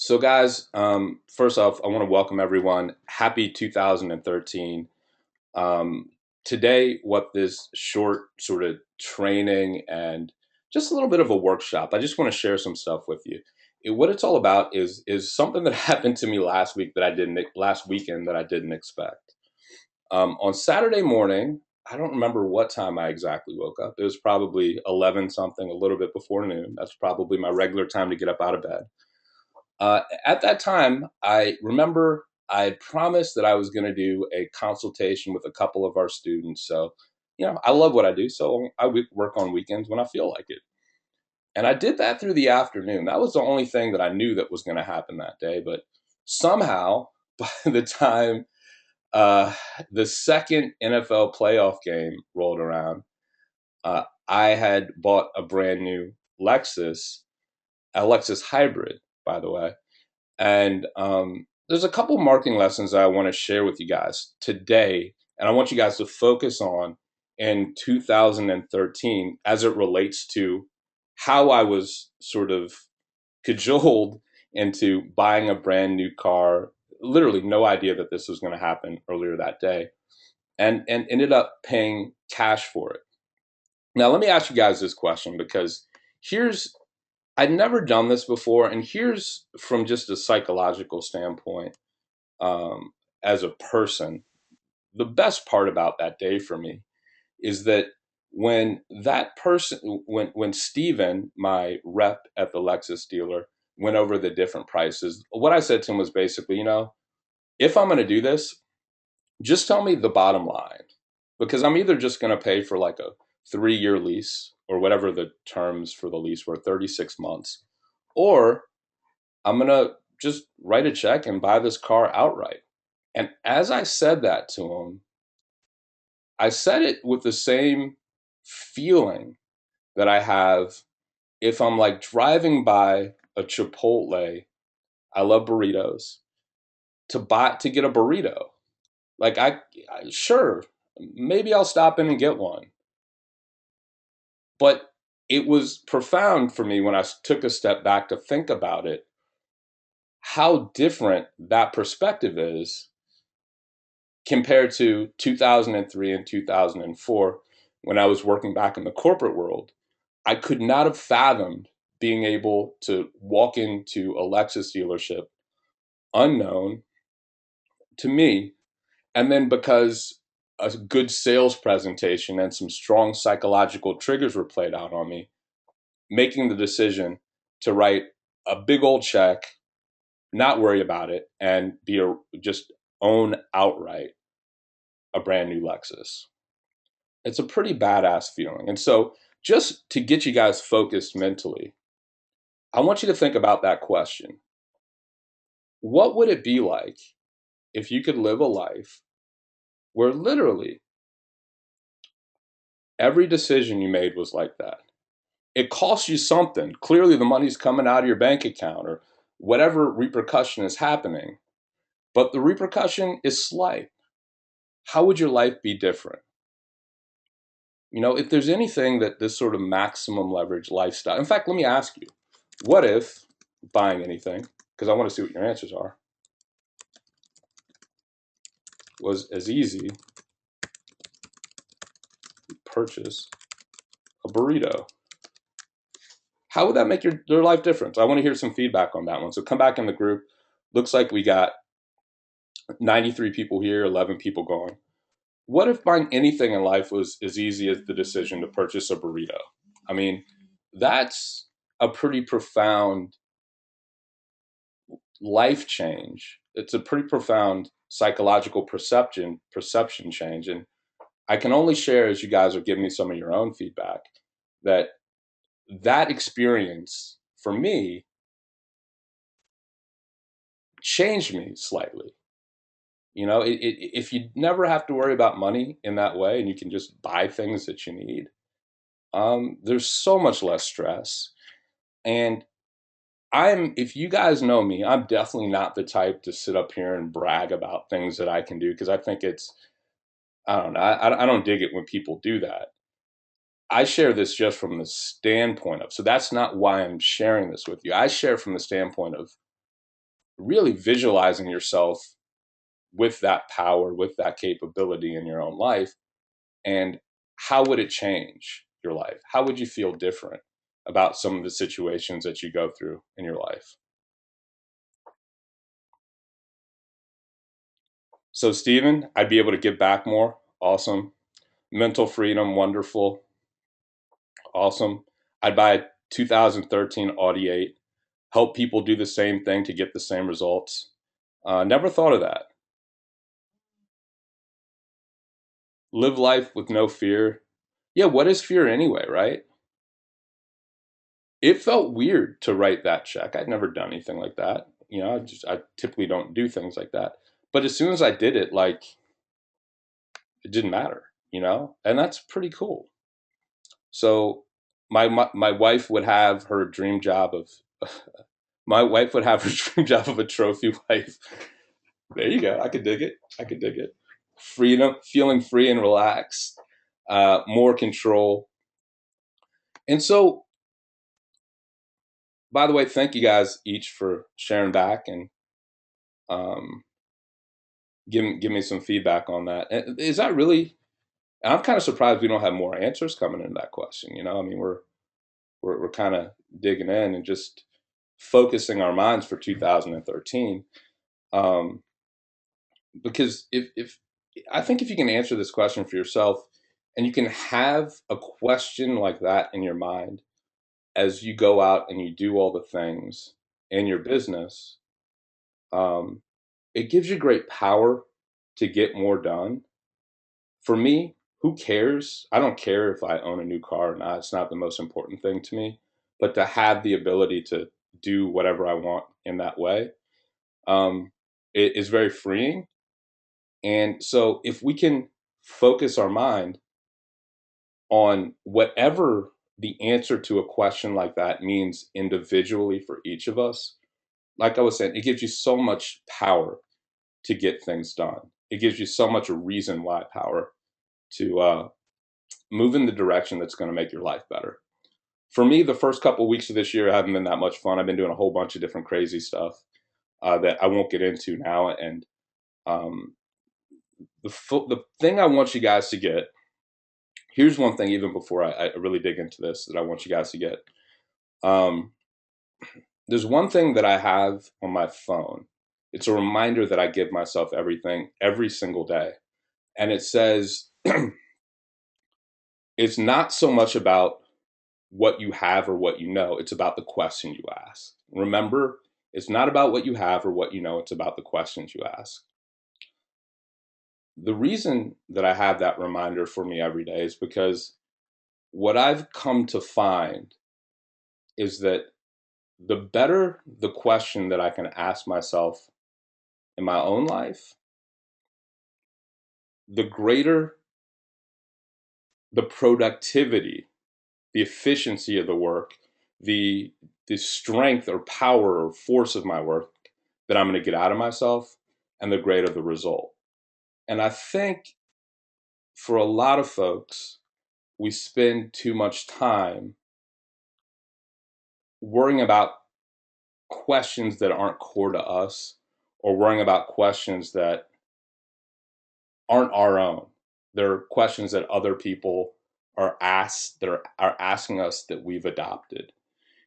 So, guys, first off, I want to welcome everyone. Happy 2013. Um, Today, what this short sort of training and just a little bit of a workshop, I just want to share some stuff with you. What it's all about is something that happened to me last week that I didn't last weekend that I didn't expect. On Saturday morning, I don't remember what time I exactly woke up. It was probably 11 something, a little bit before noon. That's probably my regular time to get up out of bed. At that time, I remember I had promised that I was going to do a consultation with a couple of our students. So, I love what I do. So I work on weekends when I feel like it. And I did that through the afternoon. That was the only thing that I knew that was going to happen that day. But somehow, by the time uh, the second NFL playoff game rolled around, I had bought a brand new Lexus, a Lexus hybrid, by the way. And there's a couple marketing lessons that I want to share with you guys today. And I want you guys to focus on in 2013 as it relates to how I was sort of cajoled into buying a brand new car. Literally, no idea that this was going to happen earlier that day, and ended up paying cash for it. Now, let me ask you guys this question because here's I'd never done this before, and here's from just a psychological standpoint, um, as a person, the best part about that day for me is that when Steven, my rep at the Lexus dealer, went over the different prices, what I said to him was basically, if I'm going to do this, just tell me the bottom line, because I'm either just going to pay for like a 3-year lease or whatever the terms for the lease were, 36 months, or I'm going to just write a check and buy this car outright. And as I said that to him, I said it with the same feeling that I have if I'm like driving by a Chipotle. I love burritos, to get a burrito. Like sure, maybe I'll stop in and get one. But it was profound for me when I took a step back to think about it, how different that perspective is compared to 2003 and 2004 when I was working back in the corporate world. I could not have fathomed being able to walk into a Lexus dealership unknown to me, and then because a good sales presentation and some strong psychological triggers were played out on me, making the decision to write a big old check, not worry about it, and just own outright a brand new Lexus. It's a pretty badass feeling. And so, just to get you guys focused mentally, I want you to think about that question. What would it be like if you could live a life where literally every decision you made was like that? It costs you something. Clearly, the money's coming out of your bank account or whatever repercussion is happening, but the repercussion is slight. How would your life be different? If there's anything that this sort of maximum leverage lifestyle, in fact, let me ask you, what if buying anything, because I want to see what your answers are, was as easy to purchase a burrito? How would that make your life different? I want to hear some feedback on that one. So come back in the group. Looks like we got 93 people here, 11 people gone. What if buying anything in life was as easy as the decision to purchase a burrito? I mean, that's a pretty profound life change. It's a pretty profound psychological perception change. And I can only share, as you guys are giving me some of your own feedback, that that experience for me changed me slightly. If you never have to worry about money in that way and you can just buy things that you need, there's so much less stress. And if you guys know me, I'm definitely not the type to sit up here and brag about things that I can do, because I think I don't know, I don't dig it when people do that. I share this just from the standpoint of, so that's not why I'm sharing this with you. I share from the standpoint of really visualizing yourself with that power, with that capability in your own life. And how would it change your life? How would you feel different about some of the situations that you go through in your life? So, Stephen, I'd be able to give back more. Awesome. Mental freedom, wonderful. Awesome. I'd buy a 2013 Audi 8, help people do the same thing to get the same results. Never thought of that. Live life with no fear. Yeah, what is fear anyway, right? It felt weird to write that check. I'd never done anything like that. I typically don't do things like that. But as soon as I did it, like it didn't matter, and that's pretty cool. So my wife would have her dream job of my wife would have her dream job of a trophy wife. There you go. I could dig it. I could dig it. Freedom, feeling free and relaxed, more control. And so, by the way, thank you guys each for sharing back and um, give me some feedback on that. Is that really? I'm kind of surprised we don't have more answers coming into that question. I mean, we're kind of digging in and just focusing our minds for 2013. Um, because if I think if you can answer this question for yourself, and you can have a question like that in your mind as you go out and you do all the things in your business, um, it gives you great power to get more done. For me, who cares? I don't care if I own a new car or not. It's not the most important thing to me. But to have the ability to do whatever I want in that way, it is very freeing. And so if we can focus our mind on whatever the answer to a question like that means individually for each of us, like I was saying, it gives you so much power to get things done. It gives you so much reason why power to move in the direction that's going to make your life better. For me, the first couple of weeks of this year haven't been that much fun. I've been doing a whole bunch of different crazy stuff that I won't get into now. And um, the thing I want you guys to get, here's one thing, even before I really dig into this, that I want you guys to get. Um, there's one thing that I have on my phone. It's a reminder that I give myself everything every single day. And it says, it's not so much about what you have or what you know, it's about the question you ask. Remember, it's not about what you have or what you know, it's about the questions you ask. The reason that I have that reminder for me every day is because what I've come to find is that the better the question that I can ask myself in my own life, the greater the productivity, the efficiency of the work, the the strength or power or force of my work that I'm going to get out of myself, and the greater the result. And I think for a lot of folks, we spend too much time worrying about questions that aren't core to us, or worrying about questions that aren't our own. They're questions that other people are asked, that are asking us, that we've adopted.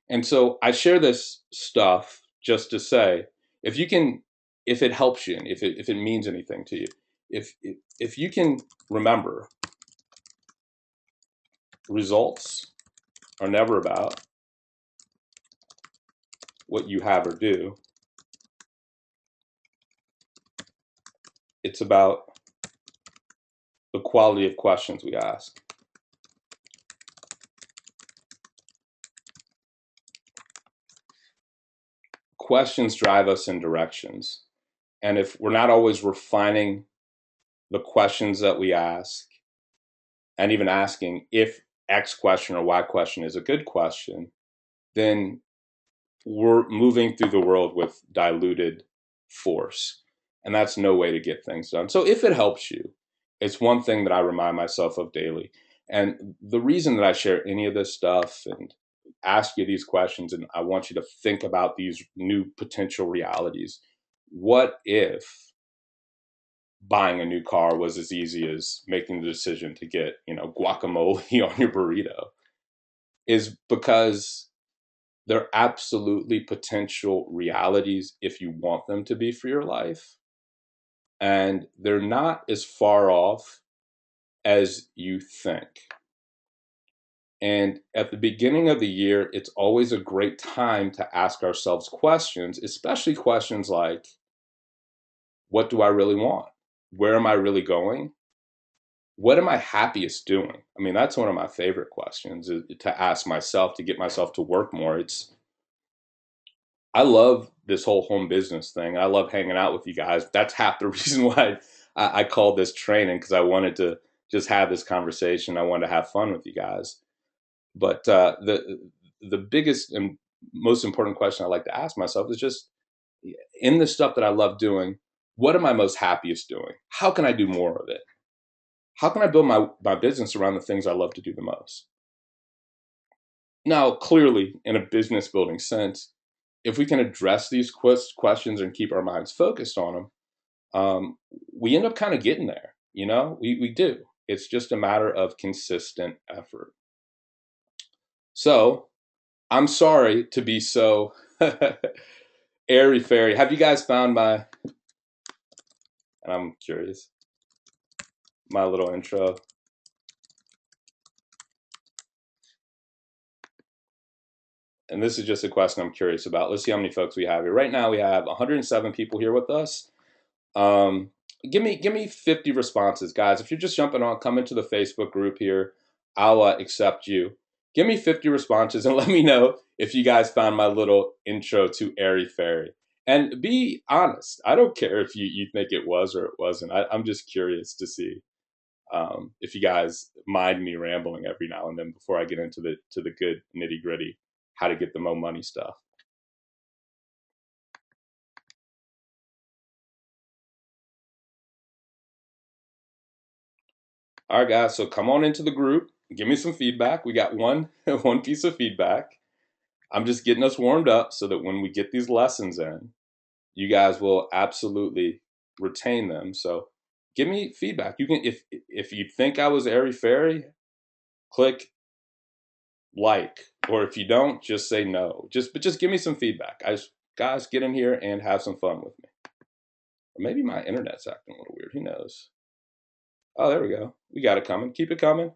And so I share this stuff just to say, if you can, if it helps you, and if it means anything to you, if you can remember, results are never about what you have or do. It's about the quality of questions we ask. Questions drive us in directions. And if we're not always refining the questions that we ask, and even asking if X question or Y question is a good question, then we're moving through the world with diluted force. And that's no way to get things done. So if it helps you, it's one thing that I remind myself of daily. And the reason that I share any of this stuff and ask you these questions, and I want you to think about these new potential realities. What if buying a new car was as easy as making the decision to get, guacamole on your burrito? Is because they're absolutely potential realities if you want them to be for your life. And they're not as far off as you think. And at the beginning of the year, it's always a great time to ask ourselves questions, especially questions like, what do I really want? Where am I really going? What am I happiest doing? I mean, that's one of my favorite questions to ask myself, to get myself to work more. I love this whole home business thing. I love hanging out with you guys. That's half the reason why I called this training, because I wanted to just have this conversation. I wanted to have fun with you guys. But the biggest and most important question I like to ask myself is just, in the stuff that I love doing, what am I most happiest doing? How can I do more of it? How can I build my business around the things I love to do the most? Now, clearly, in a business building sense, if we can address these questions and keep our minds focused on them, we end up kind of getting there. We do. It's just a matter of consistent effort. So I'm sorry to be so airy fairy. Have you guys found and I'm curious, my little intro? And this is just a question I'm curious about. Let's see how many folks we have here. Right now we have 107 people here with us. Um, give me 50 responses, guys. If you're just jumping on, come into the Facebook group here. I'll accept you. Give me 50 responses and let me know if you guys found my little intro to airy fairy. And be honest. I don't care if you think it was or it wasn't. I'm just curious to see if you guys mind me rambling every now and then before I get into the good nitty gritty, how to get the mo money stuff. All right, guys. So come on into the group. Give me some feedback. We got one one piece of feedback. I'm just getting us warmed up so that when we get these lessons in, you guys will absolutely retain them. So give me feedback. You can, if you think I was airy fairy, click like, or if you don't, just say no. Just give me some feedback. Guys, get in here and have some fun with me. Or maybe my internet's acting a little weird. Who knows? Oh, there we go. We got it coming. Keep it coming.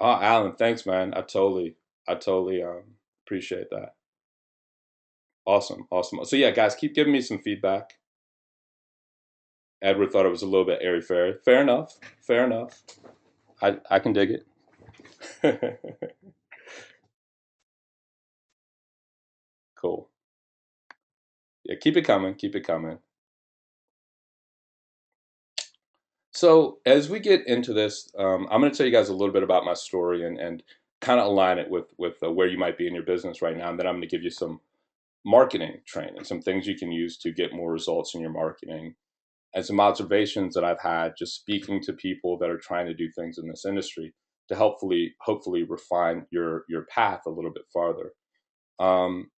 Oh, Alan, thanks, man. I totally appreciate that. Awesome, awesome. So yeah, guys, keep giving me some feedback. Edward thought it was a little bit airy fairy. Fair enough. Fair enough. I can dig it. Cool. Yeah, keep it coming. Keep it coming. So as we get into this, I'm going to tell you guys a little bit about my story and kind of align it with where you might be in your business right now. And then I'm going to give you some marketing training, some things you can use to get more results in your marketing, and some observations that I've had just speaking to people that are trying to do things in this industry to hopefully refine your path a little bit farther. Um,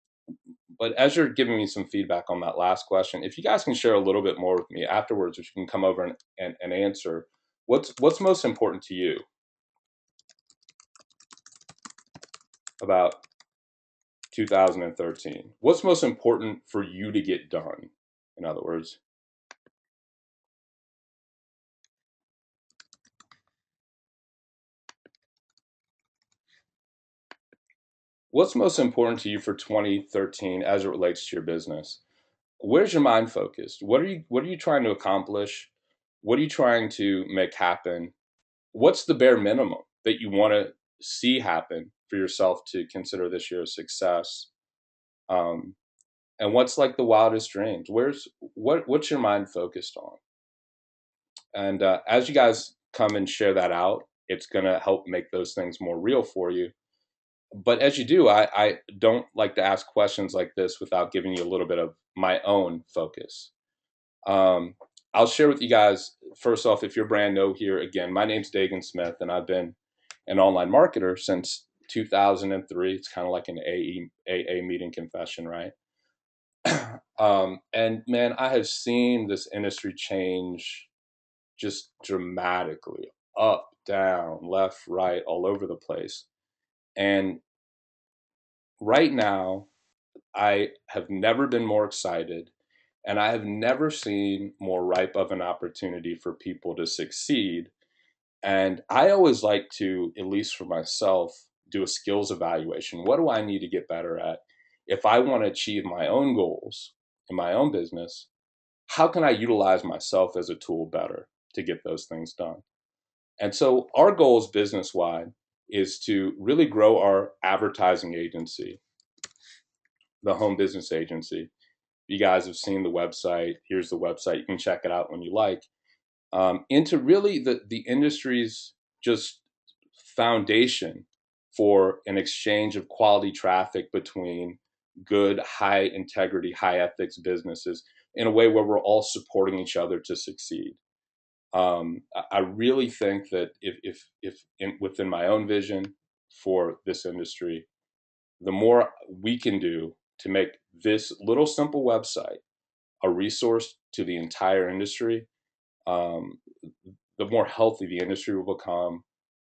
but as you're giving me some feedback on that last question, if you guys can share a little bit more with me afterwards, if you can come over and answer, what's most important to you about 2013? What's most important for you to get done? In other words, what's most important to you for 2013 as it relates to your business? Where's your mind focused? What are you trying to accomplish? What are you trying to make happen? What's the bare minimum that you want to see happen for yourself to consider this year a success? Um, and what's like the wildest dreams? What's your mind focused on? And as you guys come and share that out, it's going to help make those things more real for you. But as you do, I don't like to ask questions like this without giving you a little bit of my own focus. Um, I'll share with you guys, first off, if you're brand new here, again, my name's Daegan Smith, and I've been an online marketer since 2003. It's kind of like an AA meeting confession, right? And man, I have seen this industry change just dramatically, up, down, left, right, all over the place. And right now, I have never been more excited, and I have never seen more ripe of an opportunity for people to succeed. And I always like to, at least for myself, do a skills evaluation. What do I need to get better at? If I want to achieve my own goals in my own business, how can I utilize myself as a tool better to get those things done? And so our goals business wide is to really grow our advertising agency, the home business agency. You guys have seen the website. Here's the website. You can check it out when you like. Into really the industry's just foundation for an exchange of quality traffic between good, high integrity, high ethics businesses in a way where we're all supporting each other to succeed. I really think that within my own vision for this industry, the more we can do to make this little simple website a resource to the entire industry, um, the more healthy the industry will become,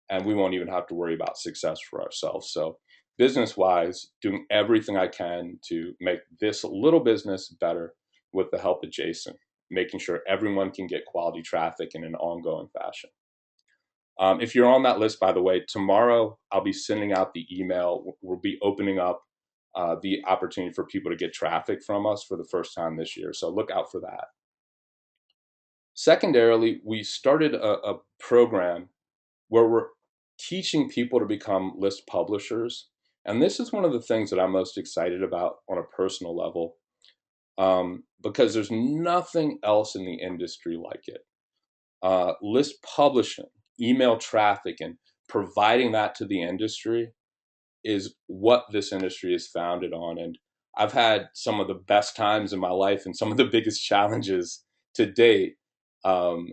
and we won't even have to worry about success for ourselves. So, business wise, doing everything I can to make this little business better with the help of Jason, making sure everyone can get quality traffic in an ongoing fashion. If you're on that list, by the way, tomorrow I'll be sending out the email. We'll be opening up the opportunity for people to get traffic from us for the first time this year. So look out for that. Secondarily, we started a program where we're teaching people to become list publishers. And this is one of the things that I'm most excited about on a personal level, because there's nothing else in the industry like it. List publishing, email traffic, and providing that to the industry is what this industry is founded on. And I've had some of the best times in my life and some of the biggest challenges to date, um,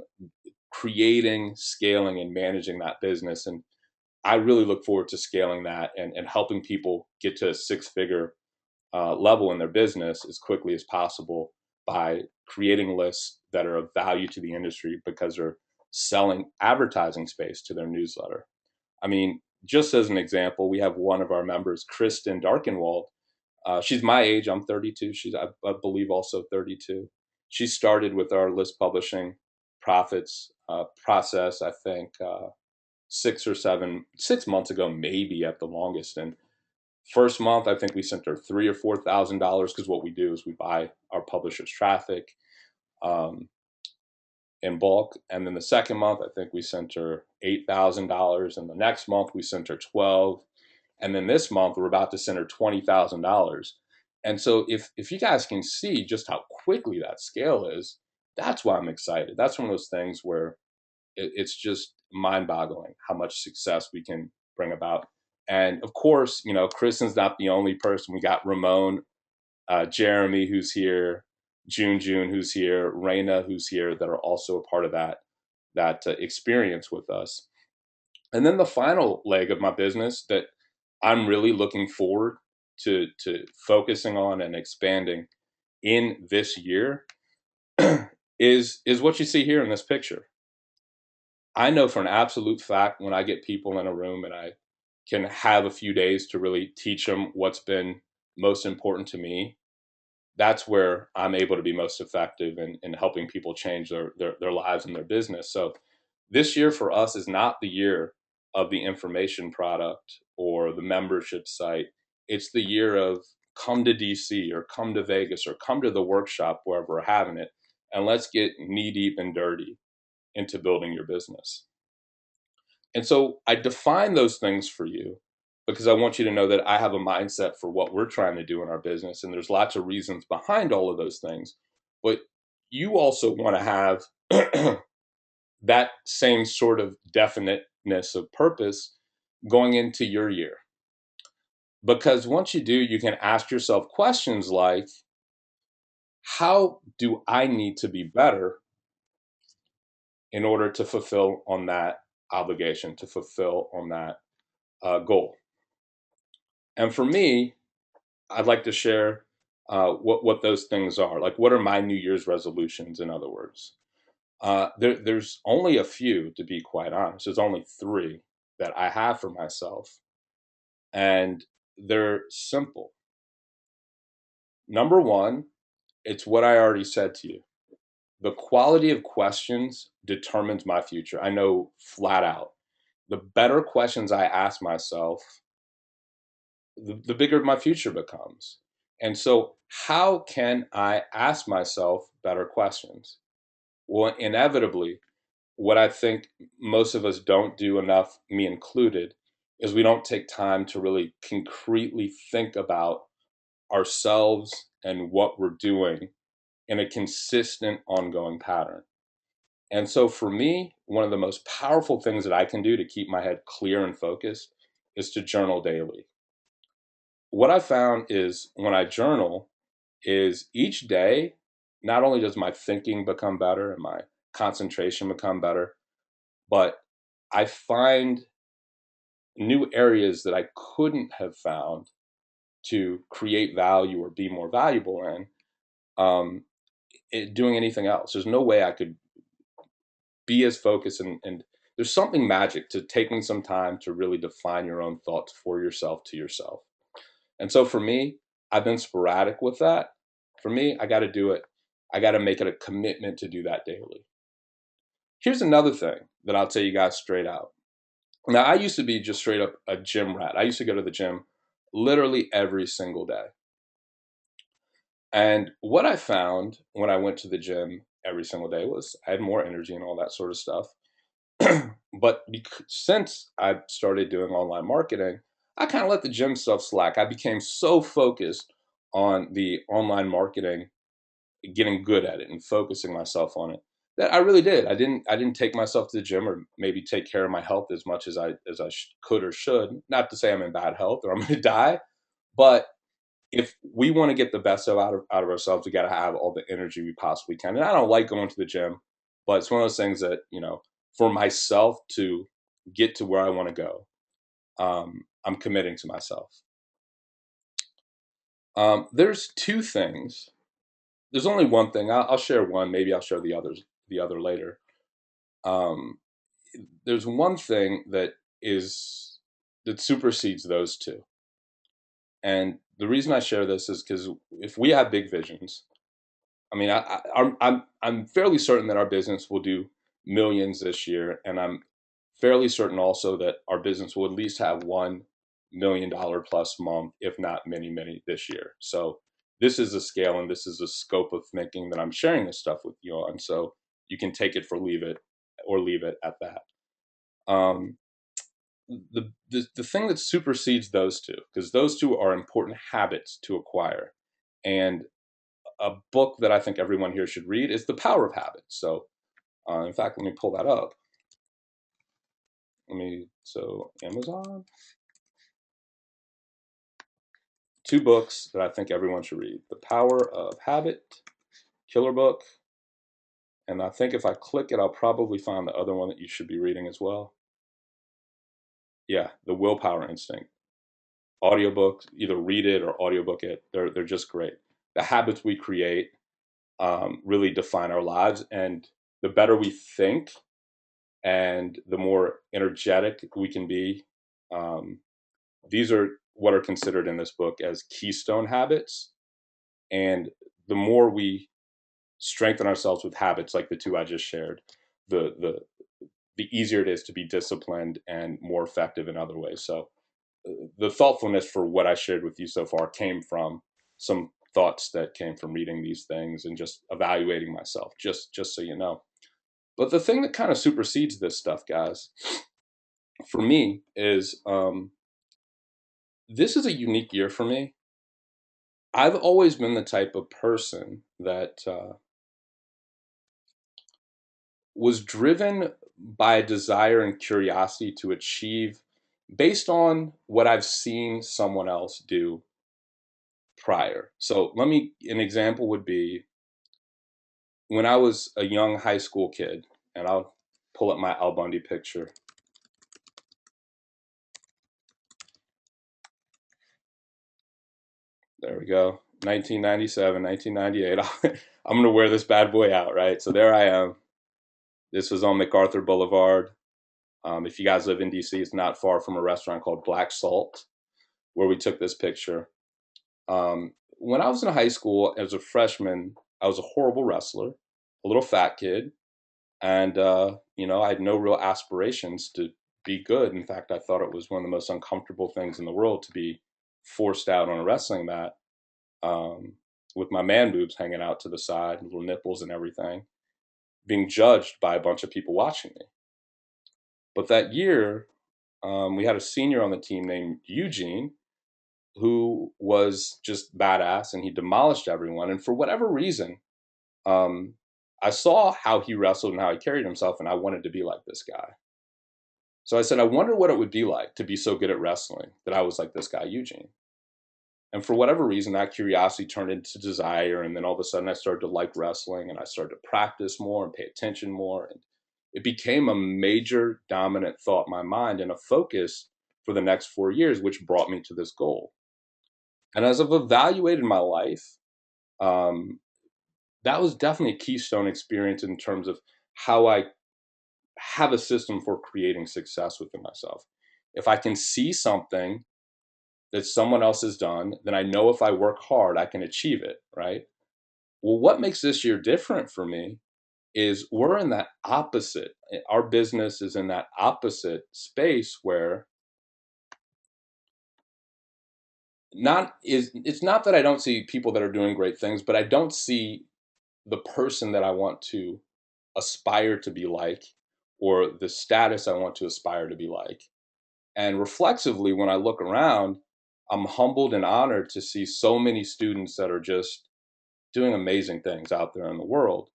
creating, scaling, and managing that business. And I really look forward to scaling that and helping people get to a six-figure level in their business as quickly as possible by creating lists that are of value to the industry because they're selling advertising space to their newsletter. I mean, just as an example, we have one of our members, Kristen Darkenwald. She's my age. I'm 32. She's, I believe, also 32. She started with our list publishing profits process, I think, 6 months ago, maybe at the longest. And first month, I think we sent her $3,000 or $4,000 because what we do is we buy our publisher's traffic um, in bulk. And then the second month, I think we sent her $8,000, and the next month we sent her 12, and then this month we're about to send her $20,000. And so if you guys can see just how quickly that scale is, that's why I'm excited. That's one of those things where it's just mind-boggling how much success we can bring about. And of course, Kristen's not the only person. We got Ramon, Jeremy, who's here, June, who's here, Raina, who's here, that are also a part of that experience with us. And then the final leg of my business that I'm really looking forward to focusing on and expanding in this year is what you see here in this picture. I know for an absolute fact when I get people in a room and I can have a few days to really teach them what's been most important to me, that's where I'm able to be most effective in helping people change their lives and their business. So this year for us is not the year of the information product or the membership site. It's the year of come to DC or come to Vegas or come to the workshop wherever we're having it, and let's get knee deep and dirty into building your business. And so I define those things for you because I want you to know that I have a mindset for what we're trying to do in our business. And there's lots of reasons behind all of those things. But you also want to have that same sort of definiteness of purpose going into your year. Because once you do, you can ask yourself questions like, how do I need to be better in order to fulfill on that obligation, to fulfill on that goal? And for me, I'd like to share what those things are. Like, what are my New Year's resolutions? In other words, there's only a few, to be quite honest. There's only three that I have for myself, and they're simple. Number one, it's what I already said to you. The quality of questions determines my future. I know flat out. The better questions I ask myself, the bigger my future becomes. And so, how can I ask myself better questions? Well, inevitably, what I think most of us don't do enough, me included, is we don't take time to really concretely think about ourselves and what we're doing in a consistent, ongoing pattern. And so for me, one of the most powerful things that I can do to keep my head clear and focused is to journal daily. What I found is when I journal is each day, not only does my thinking become better and my concentration become better, but I find new areas that I couldn't have found to create value or be more valuable in doing anything else. There's no way I could be as focused, and there's something magic to taking some time to really define your own thoughts for yourself to yourself. And so for me, I've been sporadic with that. For me, I got to do it. I got to make it a commitment to do that daily. Here's another thing that I'll tell you guys straight out. Now, I used to be just straight up a gym rat. I used to go to the gym literally every single day. And what I found when I went to the gym every single day was I had more energy and all that sort of stuff. But since I started doing online marketing, I kind of let the gym stuff slack. I became so focused on the online marketing, getting good at it and focusing myself on it, that I really did. I didn't take myself to the gym or maybe take care of my health as much as I could or should. Not to say I'm in bad health or I'm going to die, but if we want to get the best out of ourselves, we got to have all the energy we possibly can. And I don't like going to the gym, but it's one of those things that, for myself to get to where I want to go, I'm committing to myself. There's two things. There's only one thing. I'll share one. Maybe I'll share the other later. Um, there's one thing that supersedes those two. And the reason I share this is because if we have big visions, I mean, I'm fairly certain that our business will do millions this year, and I'm fairly certain also that our business will at least have $1 million plus month, if not many, many this year. So this is the scale and this is the scope of thinking that I'm sharing this stuff with you on. So you can take it leave it at that. Um, the thing that supersedes those two, because those two are important habits to acquire, and a book that I think everyone here should read is The Power of Habit. So, in fact, let me pull that up. So Amazon, two books that I think everyone should read: The Power of Habit, killer book. And I think if I click it, I'll probably find the other one that you should be reading as well. Yeah, The Willpower Instinct. Audiobook, either read it or audiobook it. They're just great. The habits we create really define our lives, and the better we think and the more energetic we can be. Um, these are what are considered in this book as keystone habits. And the more we strengthen ourselves with habits like the two I just shared, the the easier it is to be disciplined and more effective in other ways. So the thoughtfulness for what I shared with you so far came from some thoughts that came from reading these things and just evaluating myself, just so you know. But the thing that kind of supersedes this stuff, guys, for me is this is a unique year for me. I've always been the type of person that was driven by a desire and curiosity to achieve based on what I've seen someone else do prior. So an example would be when I was a young high school kid, and I'll pull up my Al Bundy picture. There we go. 1997, 1998. I'm going to wear this bad boy out, right? So there I am. This was on MacArthur Boulevard. If you guys live in DC, it's not far from a restaurant called Black Salt, where we took this picture. When I was in high school as a freshman, I was a horrible wrestler, a little fat kid, and I had no real aspirations to be good. In fact, I thought it was one of the most uncomfortable things in the world to be forced out on a wrestling mat, um, with my man boobs hanging out to the side, little nipples and everything, being judged by a bunch of people watching me. But that year, we had a senior on the team named Eugene who was just badass, and he demolished everyone. And for whatever reason, um, I saw how he wrestled and how he carried himself, and I wanted to be like this guy. So I said, I wonder what it would be like to be so good at wrestling that I was like this guy, Eugene. And for whatever reason, that curiosity turned into desire. And then all of a sudden, I started to like wrestling, and I started to practice more and pay attention more. And it became a major dominant thought in my mind and a focus for the next 4 years, which brought me to this goal. And as I've evaluated my life, um, that was definitely a keystone experience in terms of how I have a system for creating success within myself. If I can see something that someone else has done, then I know if I work hard, I can achieve it, right? Well, what makes this year different for me is we're in that opposite. Our business is in that opposite space where it's not that I don't see people that are doing great things, but I don't see the person that I want to aspire to be like, or the status I want to aspire to be like. And reflexively, when I look around, I'm humbled and honored to see so many students that are just doing amazing things out there in the world.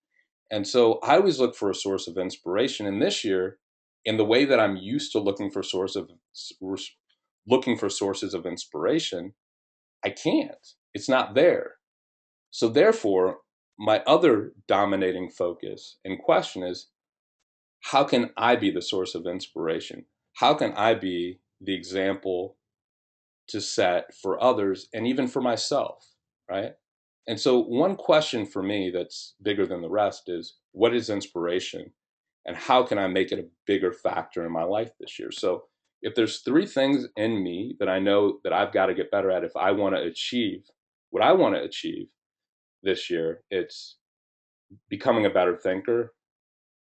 And so I always look for a source of inspiration. And this year, in the way that I'm used to looking for sources of inspiration, I can't. It's not there. So therefore, my other dominating focus and question is, how can I be the source of inspiration? How can I be the example to set for others and even for myself, right? And so, one question for me that's bigger than the rest is, what is inspiration? And how can I make it a bigger factor in my life this year? So, if there's three things in me that I know that I've got to get better at if I want to achieve what I want to achieve this year, it's becoming a better thinker,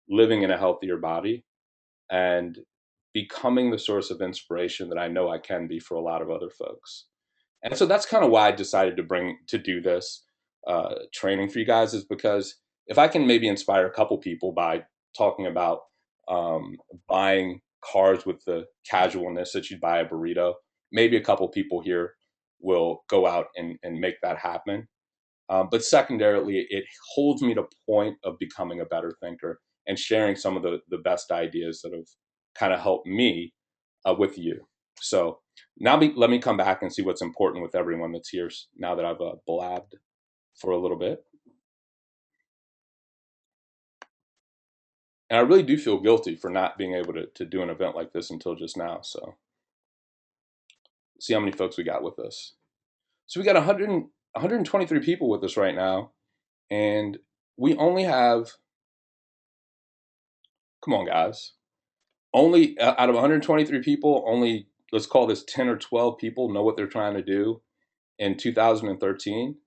living in a healthier body, and becoming the source of inspiration that I know I can be for a lot of other folks. And so that's kind of why I decided to do this training for you guys, is because if I can maybe inspire a couple people by talking about um, buying cars with the casualness that you'd buy a burrito, maybe a couple people here will go out and make that happen. But secondarily, it holds me to point of becoming a better thinker and sharing some of the best ideas that have kind of helped me with you. So let me come back and see what's important with everyone that's here now that I've blabbed for a little bit. And I really do feel guilty for not being able to do an event like this until just now. So see how many folks we got with us. So we got 123 people with us right now. And we only have, come on, guys, only out of 123 people, only, let's call this 10 or 12 people know what they're trying to do in 2013.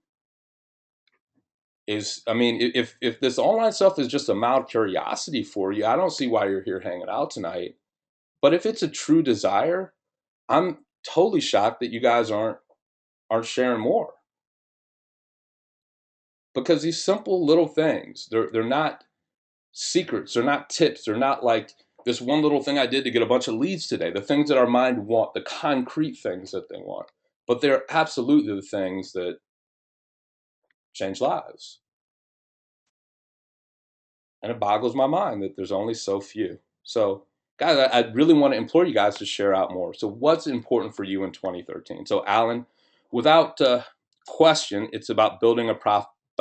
I mean, if this online stuff is just a mild curiosity for you, I don't see why you're here hanging out tonight. But if it's a true desire, I'm totally shocked that you guys aren't sharing more. Because these simple little things, they're not secrets, they're not tips, they're not like this one little thing I did to get a bunch of leads today, the things that our mind want, the concrete things that they want. But they're absolutely the things that change lives. And it boggles my mind that there's only so few. So, guys, I really want to implore you guys to share out more. So, what's important for you in 2013? So, Alan, without question, it's about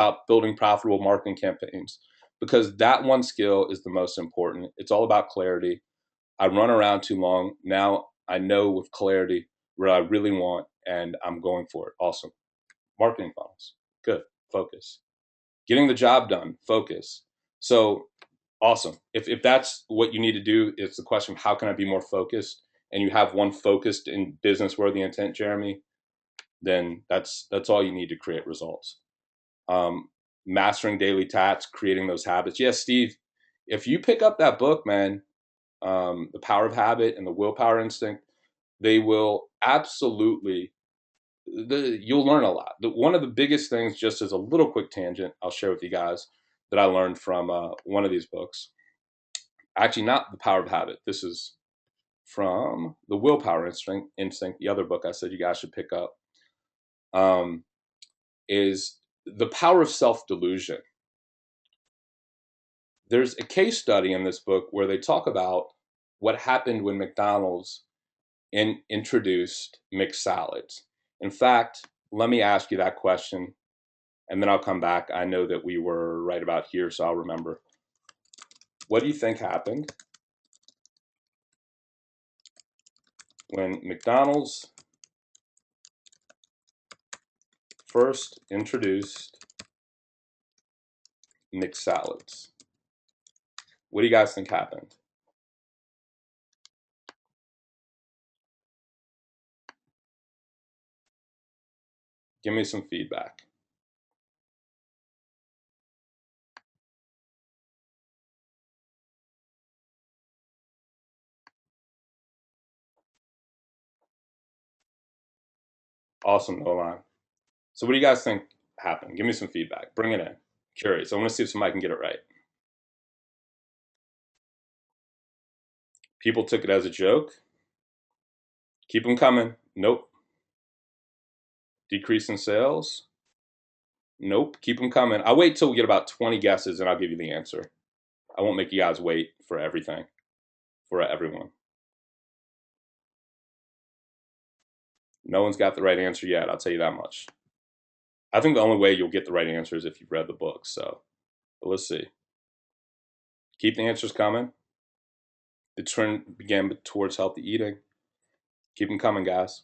about building profitable marketing campaigns, because that one skill is the most important. It's all about clarity. I run around too long. Now I know with clarity what I really want, and I'm going for it. Awesome. Marketing funnels. Good. Focus. Getting the job done. Focus. So awesome. If that's what you need to do, it's the question of how can I be more focused? And you have one focused in business worthy intent, Jeremy, then that's all you need to create results. Mastering daily tasks, creating those habits. Yes, Steve, if you pick up that book, man, The Power of Habit and The Willpower Instinct, they will absolutely, you'll learn a lot. One of the biggest things, just as a little quick tangent, I'll share with you guys that I learned from one of these books. Actually, not The Power of Habit. This is from The Willpower Instinct, the other book I said you guys should pick up, is The Power of Self-Delusion. There's a case study in this book where they talk about what happened when McDonald's introduced mixed salads. In fact, let me ask you that question, and then I'll come back. I know that we were right about here, so I'll remember. What do you think happened when McDonald's first introduced mixed salads? What do you guys think happened? Give me some feedback. Awesome, Nolan. So what do you guys think happened? Give me some feedback. Bring it in. Curious. I want to see if somebody can get it right. People took it as a joke. Keep them coming. Nope. Decrease in sales. Nope. Keep them coming. I'll wait till we get about 20 guesses and I'll give you the answer. I won't make you guys wait for everything, for everyone. No one's got the right answer yet. I'll tell you that much. I think the only way you'll get the right answer is if you've read the book. So, but let's see. Keep the answers coming. The trend began towards healthy eating. Keep them coming, guys.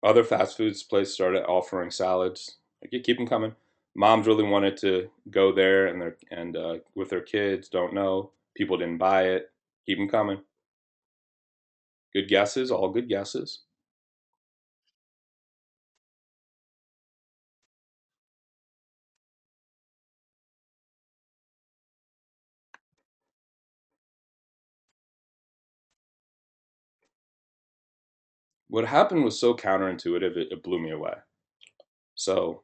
Other fast foods place started offering salads. Like, keep them coming. Moms really wanted to go there, and with their kids, don't know. People didn't buy it. Keep them coming. Good guesses, all good guesses. What happened was so counterintuitive, it blew me away. So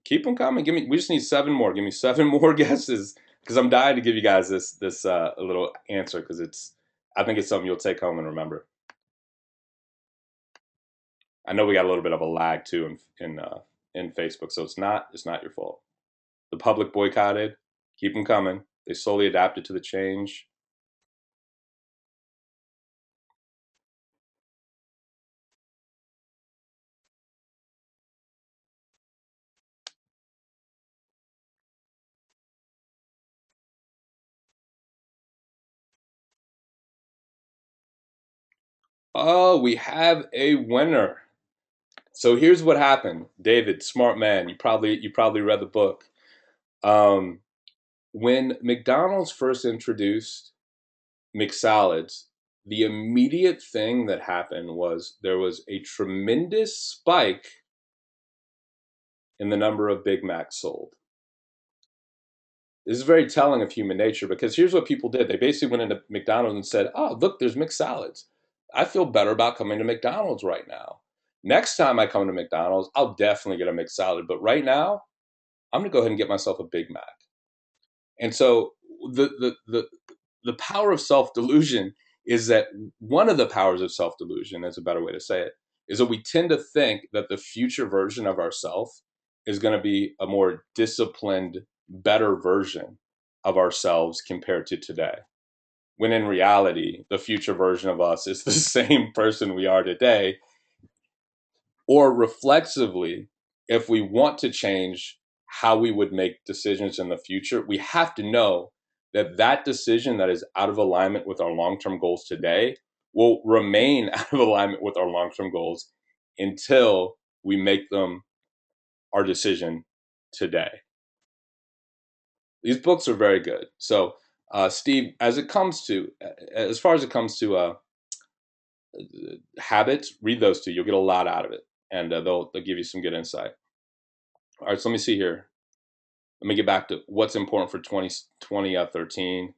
keep them coming. Give me. We just need seven more. Give me seven more guesses because I'm dying to give you guys this a little answer because it's. I think it's something you'll take home and remember. I know we got a little bit of a lag too in Facebook, so it's not your fault. The public boycotted. Keep them coming. They slowly adapted to the change. Oh, we have a winner. So here's what happened. David, smart man. You probably read the book. Um, when McDonald's first introduced McSalads, the immediate thing that happened was there was a tremendous spike in the number of Big Macs sold. This is very telling of human nature because here's what people did. They basically went into McDonald's and said, "Oh, look, there's mixed salads. I feel better about coming to McDonald's right now. Next time I come to McDonald's, I'll definitely get a mixed salad. But right now, I'm going to go ahead and get myself a Big Mac." And so the power of self delusion is that one of the powers of self delusion, is a better way to say it, is that we tend to think that the future version of ourself is going to be a more disciplined better version of ourselves compared to today. When in reality, the future version of us is the same person we are today. Or reflexively, if we want to change how we would make decisions in the future, we have to know that that decision that is out of alignment with our long-term goals today will remain out of alignment with our long-term goals until we make them our decision today. These books are very good. So, Steve, as far as it comes to habits, read those two. You'll get a lot out of it, and they'll give you some good insight. All right, so let me see here. Let me get back to what's important for 2013.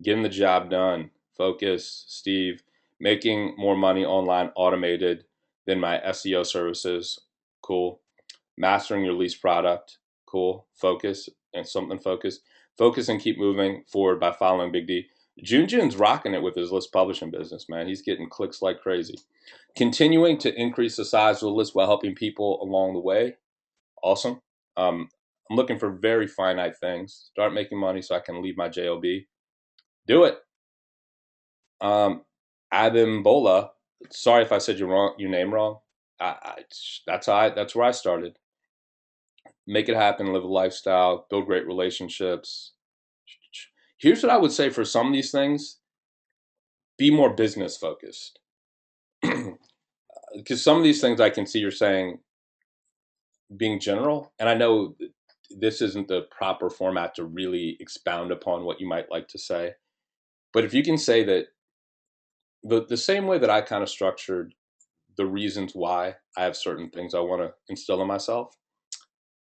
Getting the job done. Focus, Steve. Making more money online automated than my SEO services. Cool. Mastering your least product. Cool. Focus and something focus. Focus and keep moving forward by following Big D. Junjun's rocking it with his list publishing business, man. He's getting clicks like crazy. Continuing to increase the size of the list while helping people along the way. Awesome. I'm looking for very finite things. Start making money so I can leave my job. Do it. Abimbola. Sorry if I said your name wrong. That's where I started. Make it happen. Live a lifestyle. Build great relationships. Here's what I would say for some of these things: be more business focused. Because some of these things I can see you're saying being general, and I know this isn't the proper format to really expound upon what you might like to say. But if you can say that the same way that I kind of structured the reasons why I have certain things I want to instill in myself,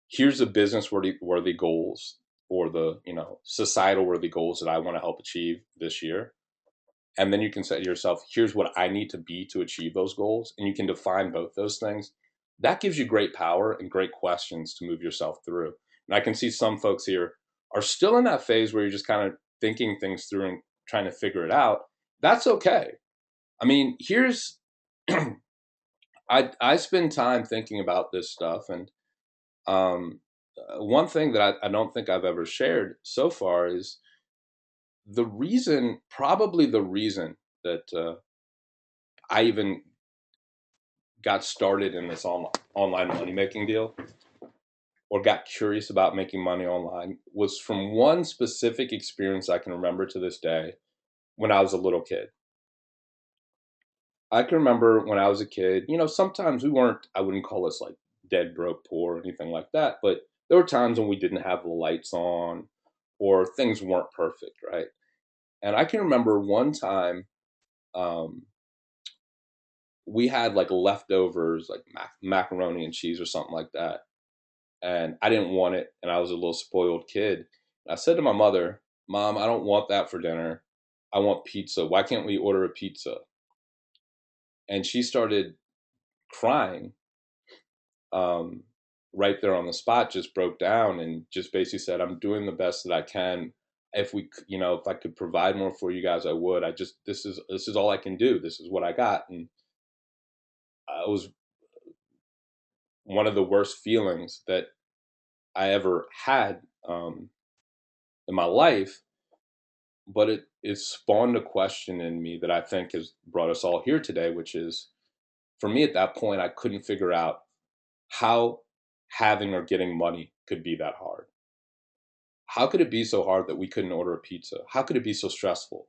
here's the business worthy goals or the societal worthy goals that I want to help achieve this year. And then you can say to yourself, here's what I need to be to achieve those goals. And you can define both those things. That gives you great power and great questions to move yourself through. And I can see some folks here are still in that phase where you're just kind of thinking things through and trying to figure it out. That's okay. I mean, here's I spend time thinking about this stuff, and one thing that I don't think I've ever shared so far is probably the reason that I even got started in this online money making deal or got curious about making money online was from one specific experience I can remember to this day when I was a little kid. I can remember when I was a kid, sometimes I wouldn't call us like dead broke poor or anything like that, but there were times when we didn't have the lights on or things weren't perfect, right? And I can remember one time um, we had like leftovers, like macaroni and cheese or something like that. And I didn't want it. And I was a little spoiled kid. And I said to my mother, Mom, I don't want that for dinner. I want pizza. Why can't we order a pizza? And she started crying um, right there on the spot, just broke down and just basically said, I'm doing the best that I can. If I could provide more for you guys, I would. This is all I can do. This is what I got. And it was one of the worst feelings that I ever had in my life. But it spawned a question in me that I think has brought us all here today, which is for me at that point, I couldn't figure out how having or getting money could be that hard. How could it be so hard that we couldn't order a pizza? How could it be so stressful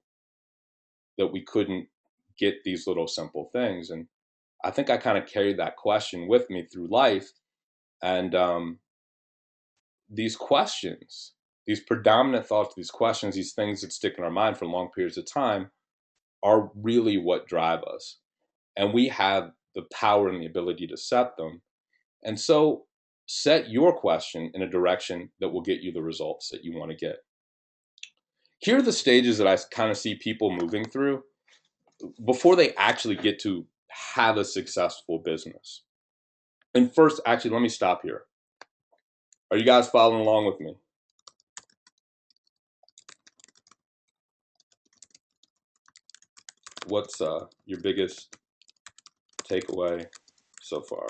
that we couldn't get these little simple things? And I think I kind of carried that question with me through life. And these questions, these predominant thoughts, these questions, these things that stick in our mind for long periods of time are really what drive us. And we have the power and the ability to set them. And so set your question in a direction that will get you the results that you want to get. Here are the stages that I kind of see people moving through before they actually get to have a successful business. And first, actually, let me stop here. Are you guys following along with me? What's your biggest takeaway so far?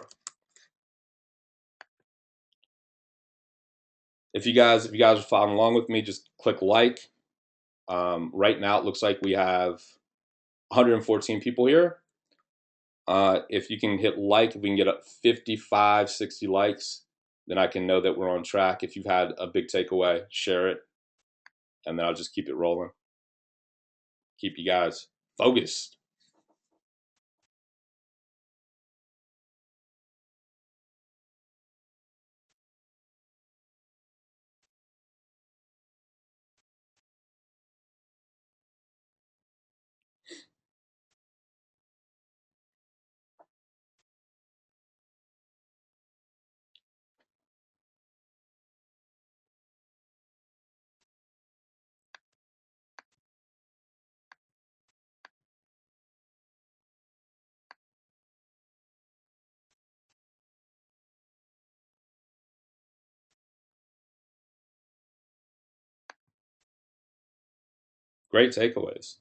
If you guys are following along with me, just click like. Right now, it looks like we have 114 people here. If you can hit like, if we can get up 55, 60 likes, then I can know that we're on track. If you've had a big takeaway, share it, and then I'll just keep it rolling. Keep you guys focused. Great takeaways.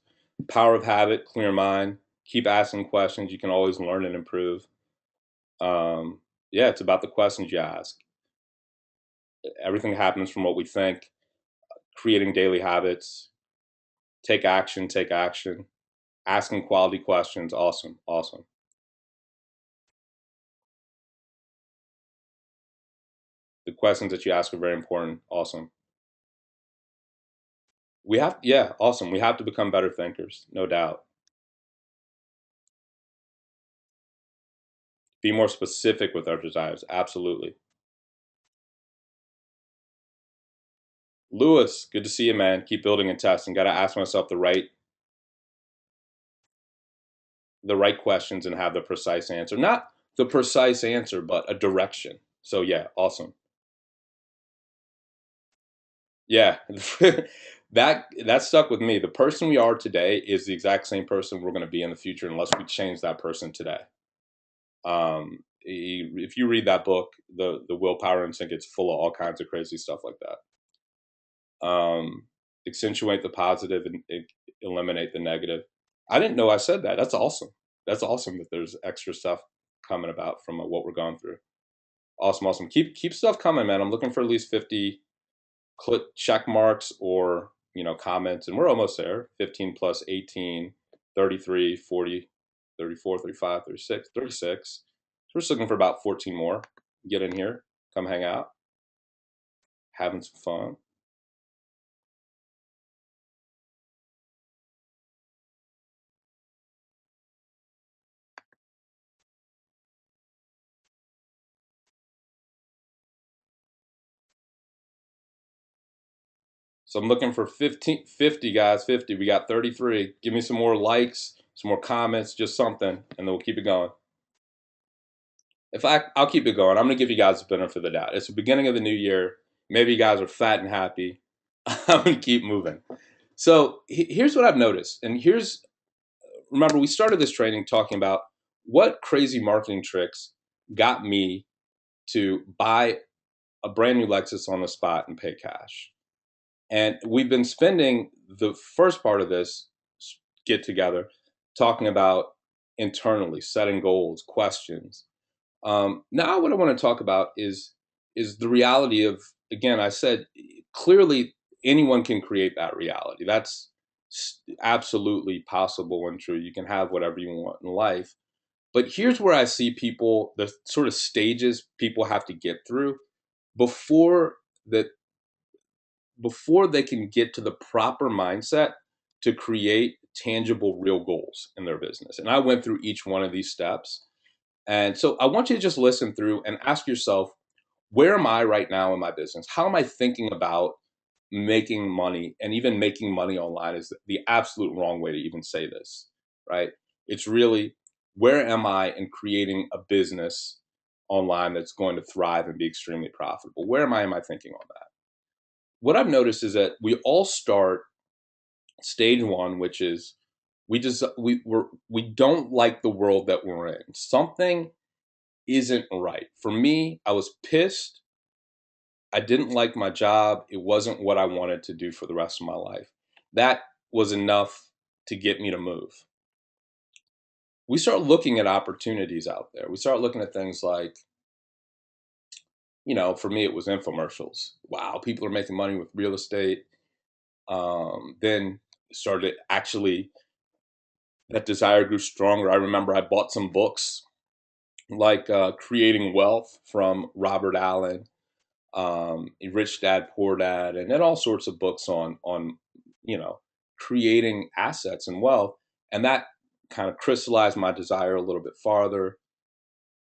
Power of habit, clear mind, keep asking questions. You can always learn and improve. Um, yeah, it's about the questions you ask. Everything happens from what we think. Creating daily habits, take action, asking quality questions. Awesome, awesome. The questions that you ask are very important. Awesome. Yeah, awesome. We have to become better thinkers, no doubt. Be more specific with our desires. Absolutely. Lewis, good to see you, man. Keep building and testing. Got to ask myself the right questions and have the precise answer. Not the precise answer, but a direction. So yeah, awesome. Yeah. That stuck with me. The person we are today is the exact same person we're going to be in the future unless we change that person today. If you read that book, the Willpower Instinct, it's full of all kinds of crazy stuff like that. Accentuate the positive and eliminate the negative. I didn't know I said that. That's awesome. That's awesome that there's extra stuff coming about from what we're going through. Awesome, awesome. Keep stuff coming, man. I'm looking for at least 50 click check marks or comments, and we're almost there. 15 plus 18, 33, 40, 34, 35, 36, 36. So we're just looking for about 14 more. Get in here, come hang out, having some fun. So I'm looking for 15, 50 guys, 50. We got 33. Give me some more likes, some more comments, just something, and then we'll keep it going. I'll keep it going. I'm gonna give you guys the benefit of the doubt. It's the beginning of the new year. Maybe you guys are fat and happy. I'm gonna keep moving. So here's what I've noticed, and remember we started this training talking about what crazy marketing tricks got me to buy a brand new Lexus on the spot and pay cash. And we've been spending the first part of this get together talking about internally setting goals, questions. Now, what I want to talk about is the reality of, again, I said clearly anyone can create that reality. That's absolutely possible and true. You can have whatever you want in life. But here's where I see people, the sort of stages people have to get through before that before they can get to the proper mindset to create tangible real goals in their business. And I went through each one of these steps. And so I want you to just listen through and ask yourself, where am I right now in my business? How am I thinking about making money? And even making money online is the absolute wrong way to even say this, right? It's really, where am I in creating a business online that's going to thrive and be extremely profitable? Where am I in my thinking on that? What I've noticed is that we all start stage one, which is we don't like the world that we're in. Something isn't right. For me, I was pissed. I didn't like my job. It wasn't what I wanted to do for the rest of my life. That was enough to get me to move. We start looking at opportunities out there. We start looking at things like, for me, it was infomercials. Wow, people are making money with real estate. Then started actually, that desire grew stronger. I remember I bought some books like Creating Wealth from Robert Allen, Rich Dad Poor Dad, and then all sorts of books on you know creating assets and wealth, and that kind of crystallized my desire a little bit farther.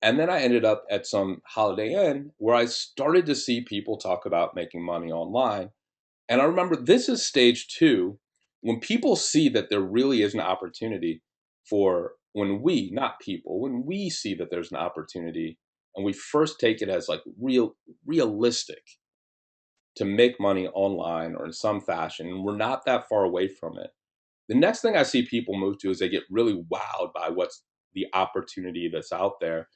And then I ended up at some Holiday Inn where I started to see people talk about making money online. And I remember this is stage two, when people see that there really is an opportunity for, when we, not people, when we see that there's an opportunity and we first take it as like realistic to make money online or in some fashion, and we're not that far away from it. The next thing I see people move to is they get really wowed by what's the opportunity that's out there.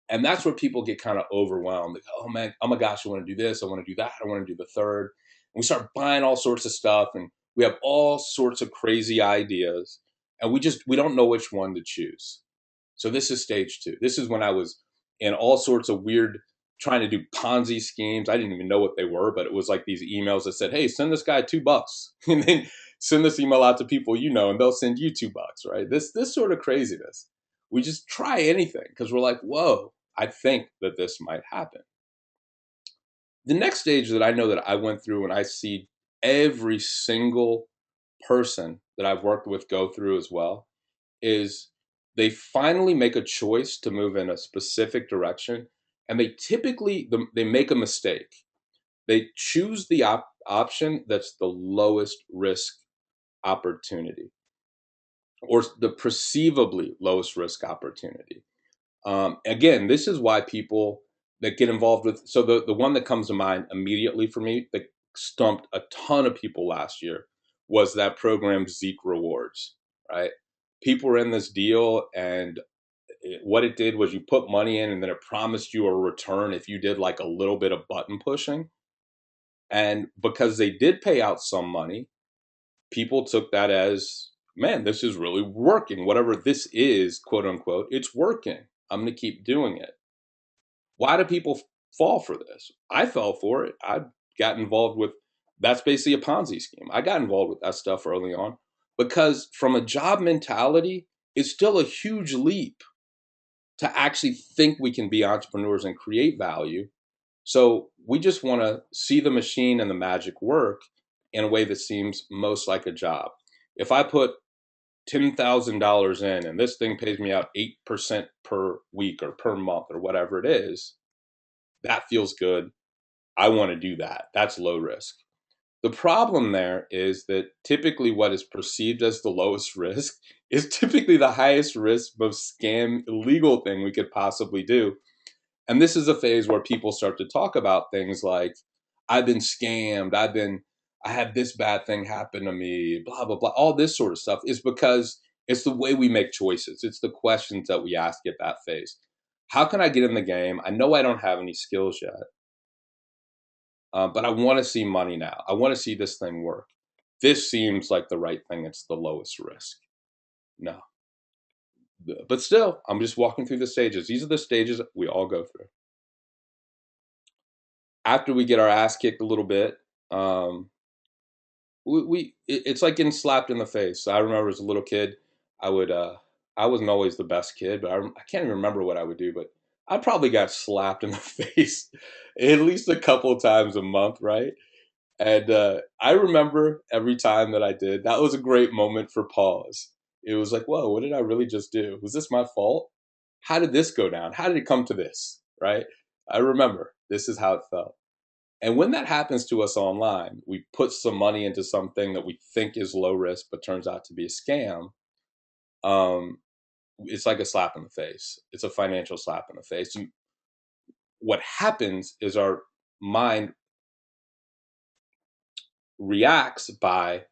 And that's where people get kind of overwhelmed. Like, oh man, oh my gosh, I want to do this, I want to do that, I want to do the third. And we start buying all sorts of stuff, and we have all sorts of crazy ideas, and we don't know which one to choose. So this is stage two. This is when I was in all sorts of weird, trying to do Ponzi schemes. I didn't even know what they were, but it was like these emails that said, "Hey, send this guy $2," and then send this email out to people and they'll send you $2. Right? This sort of craziness. We just try anything because we're like, "Whoa, I think that this might happen." The next stage that I know that I went through, and I see every single person that I've worked with go through as well, is they finally make a choice to move in a specific direction, and they make a mistake. They choose the option that's the lowest risk opportunity, or the perceivably lowest risk opportunity. Again, this is why people that get involved with, so the one that comes to mind immediately for me that stumped a ton of people last year was that program Zeek Rewards, right? People were in this deal, and what it did was you put money in, and then it promised you a return if you did like a little bit of button pushing. And because they did pay out some money, people took that as, man, this is really working. Whatever this is, quote unquote, it's working. I'm going to keep doing it. Why do people fall for this? I fell for it. I got involved with, that's basically a Ponzi scheme. I got involved with that stuff early on because from a job mentality, it's still a huge leap to actually think we can be entrepreneurs and create value. So we just want to see the machine and the magic work in a way that seems most like a job. If I put $10,000 in and this thing pays me out 8% per week or per month or whatever it is, that feels good. I want to do that. That's low risk. The problem there is that typically what is perceived as the lowest risk is typically the highest risk, most scam, illegal thing we could possibly do. And this is a phase where people start to talk about things like, I've been scammed, I had this bad thing happen to me, blah, blah, blah. All this sort of stuff is because it's the way we make choices. It's the questions that we ask at that phase. How can I get in the game? I know I don't have any skills yet, but I want to see money now. I want to see this thing work. This seems like the right thing. It's the lowest risk. No. But still, I'm just walking through the stages. These are the stages we all go through. After we get our ass kicked a little bit, um, it's like getting slapped in the face. I remember as a little kid, I would I wasn't always the best kid, but I can't even remember what I would do, but I probably got slapped in the face at least a couple of times a month, right? And I remember every time that I did, that was a great moment for pause. It was like, whoa, what did I really just do? Was this my fault? How did this go down? How did it come to this? Right? I remember this is how it felt. And when that happens to us online, we put some money into something that we think is low risk, but turns out to be a scam. Um, it's like a slap in the face. It's a financial slap in the face. And what happens is our mind reacts by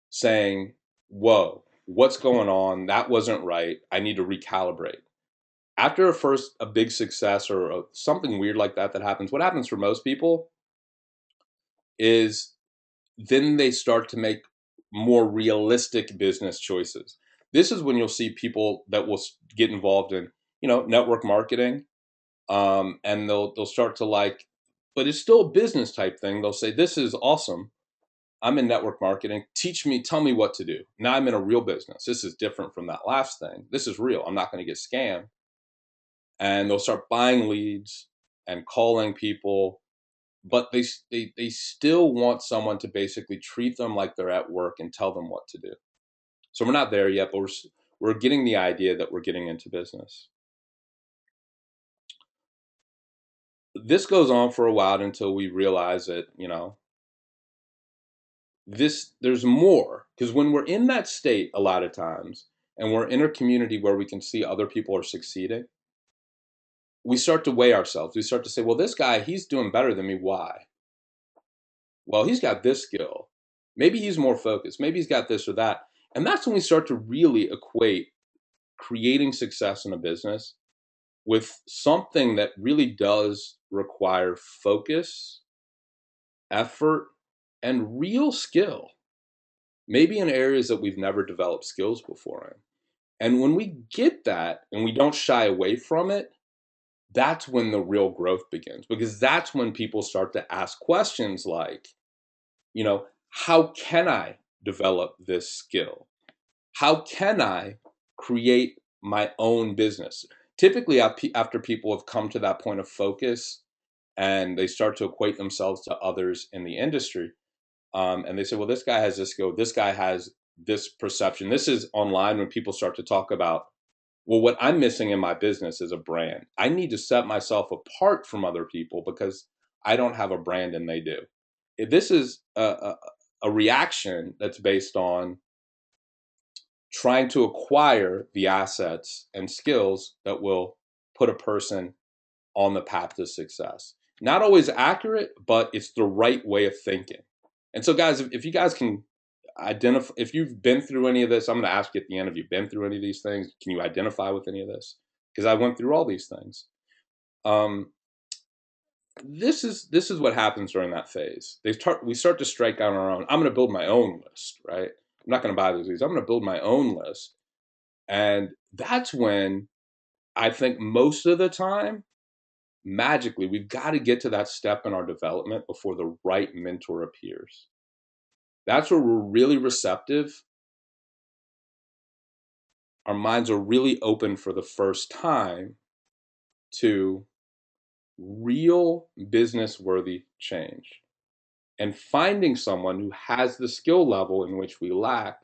saying, whoa, what's going on? That wasn't right. I need to recalibrate. After a big success or something weird like that happens, what happens for most people is then they start to make more realistic business choices. This is when you'll see people that will get involved in, network marketing. And they'll start to like, but it's still a business type thing. They'll say, "This is awesome. I'm in network marketing. Teach me, tell me what to do." Now I'm in a real business. This is different from that last thing. This is real. I'm not going to get scammed. And they'll start buying leads and calling people, but they still want someone to basically treat them like they're at work and tell them what to do. So we're not there yet, but we're getting the idea that we're getting into business. This goes on for a while until we realize that, there's more, because when we're in that state a lot of times and we're in a community where we can see other people are succeeding, we start to weigh ourselves. We start to say, well, this guy, he's doing better than me. Why? Well, he's got this skill. Maybe he's more focused. Maybe he's got this or that. And that's when we start to really equate creating success in a business with something that really does require focus, effort, and real skill, maybe in areas that we've never developed skills before in. And when we get that and we don't shy away from it, that's when the real growth begins, because that's when people start to ask questions like, how can I develop this skill? How can I create my own business? Typically, after people have come to that point of focus and they start to equate themselves to others in the industry, and they say, well, this guy has this skill, this guy has this perception. This is online when people start to talk about, well, what I'm missing in my business is a brand. I need to set myself apart from other people because I don't have a brand and they do. This is a reaction that's based on trying to acquire the assets and skills that will put a person on the path to success. Not always accurate, but it's the right way of thinking. And so, guys, if you guys can identify, if you've been through any of this, I'm going to ask you at the end, have you been through any of these things? Can you identify with any of this? Because I went through all these things. Um, this is what happens during that phase. We start to strike out on our own. I'm going to build my own list, right? I'm not going to buy these. I'm going to build my own list. And that's when I think most of the time, magically, we've got to get to that step in our development before the right mentor appears. That's where we're really receptive. Our minds are really open for the first time to real business worthy change and finding someone who has the skill level in which we lack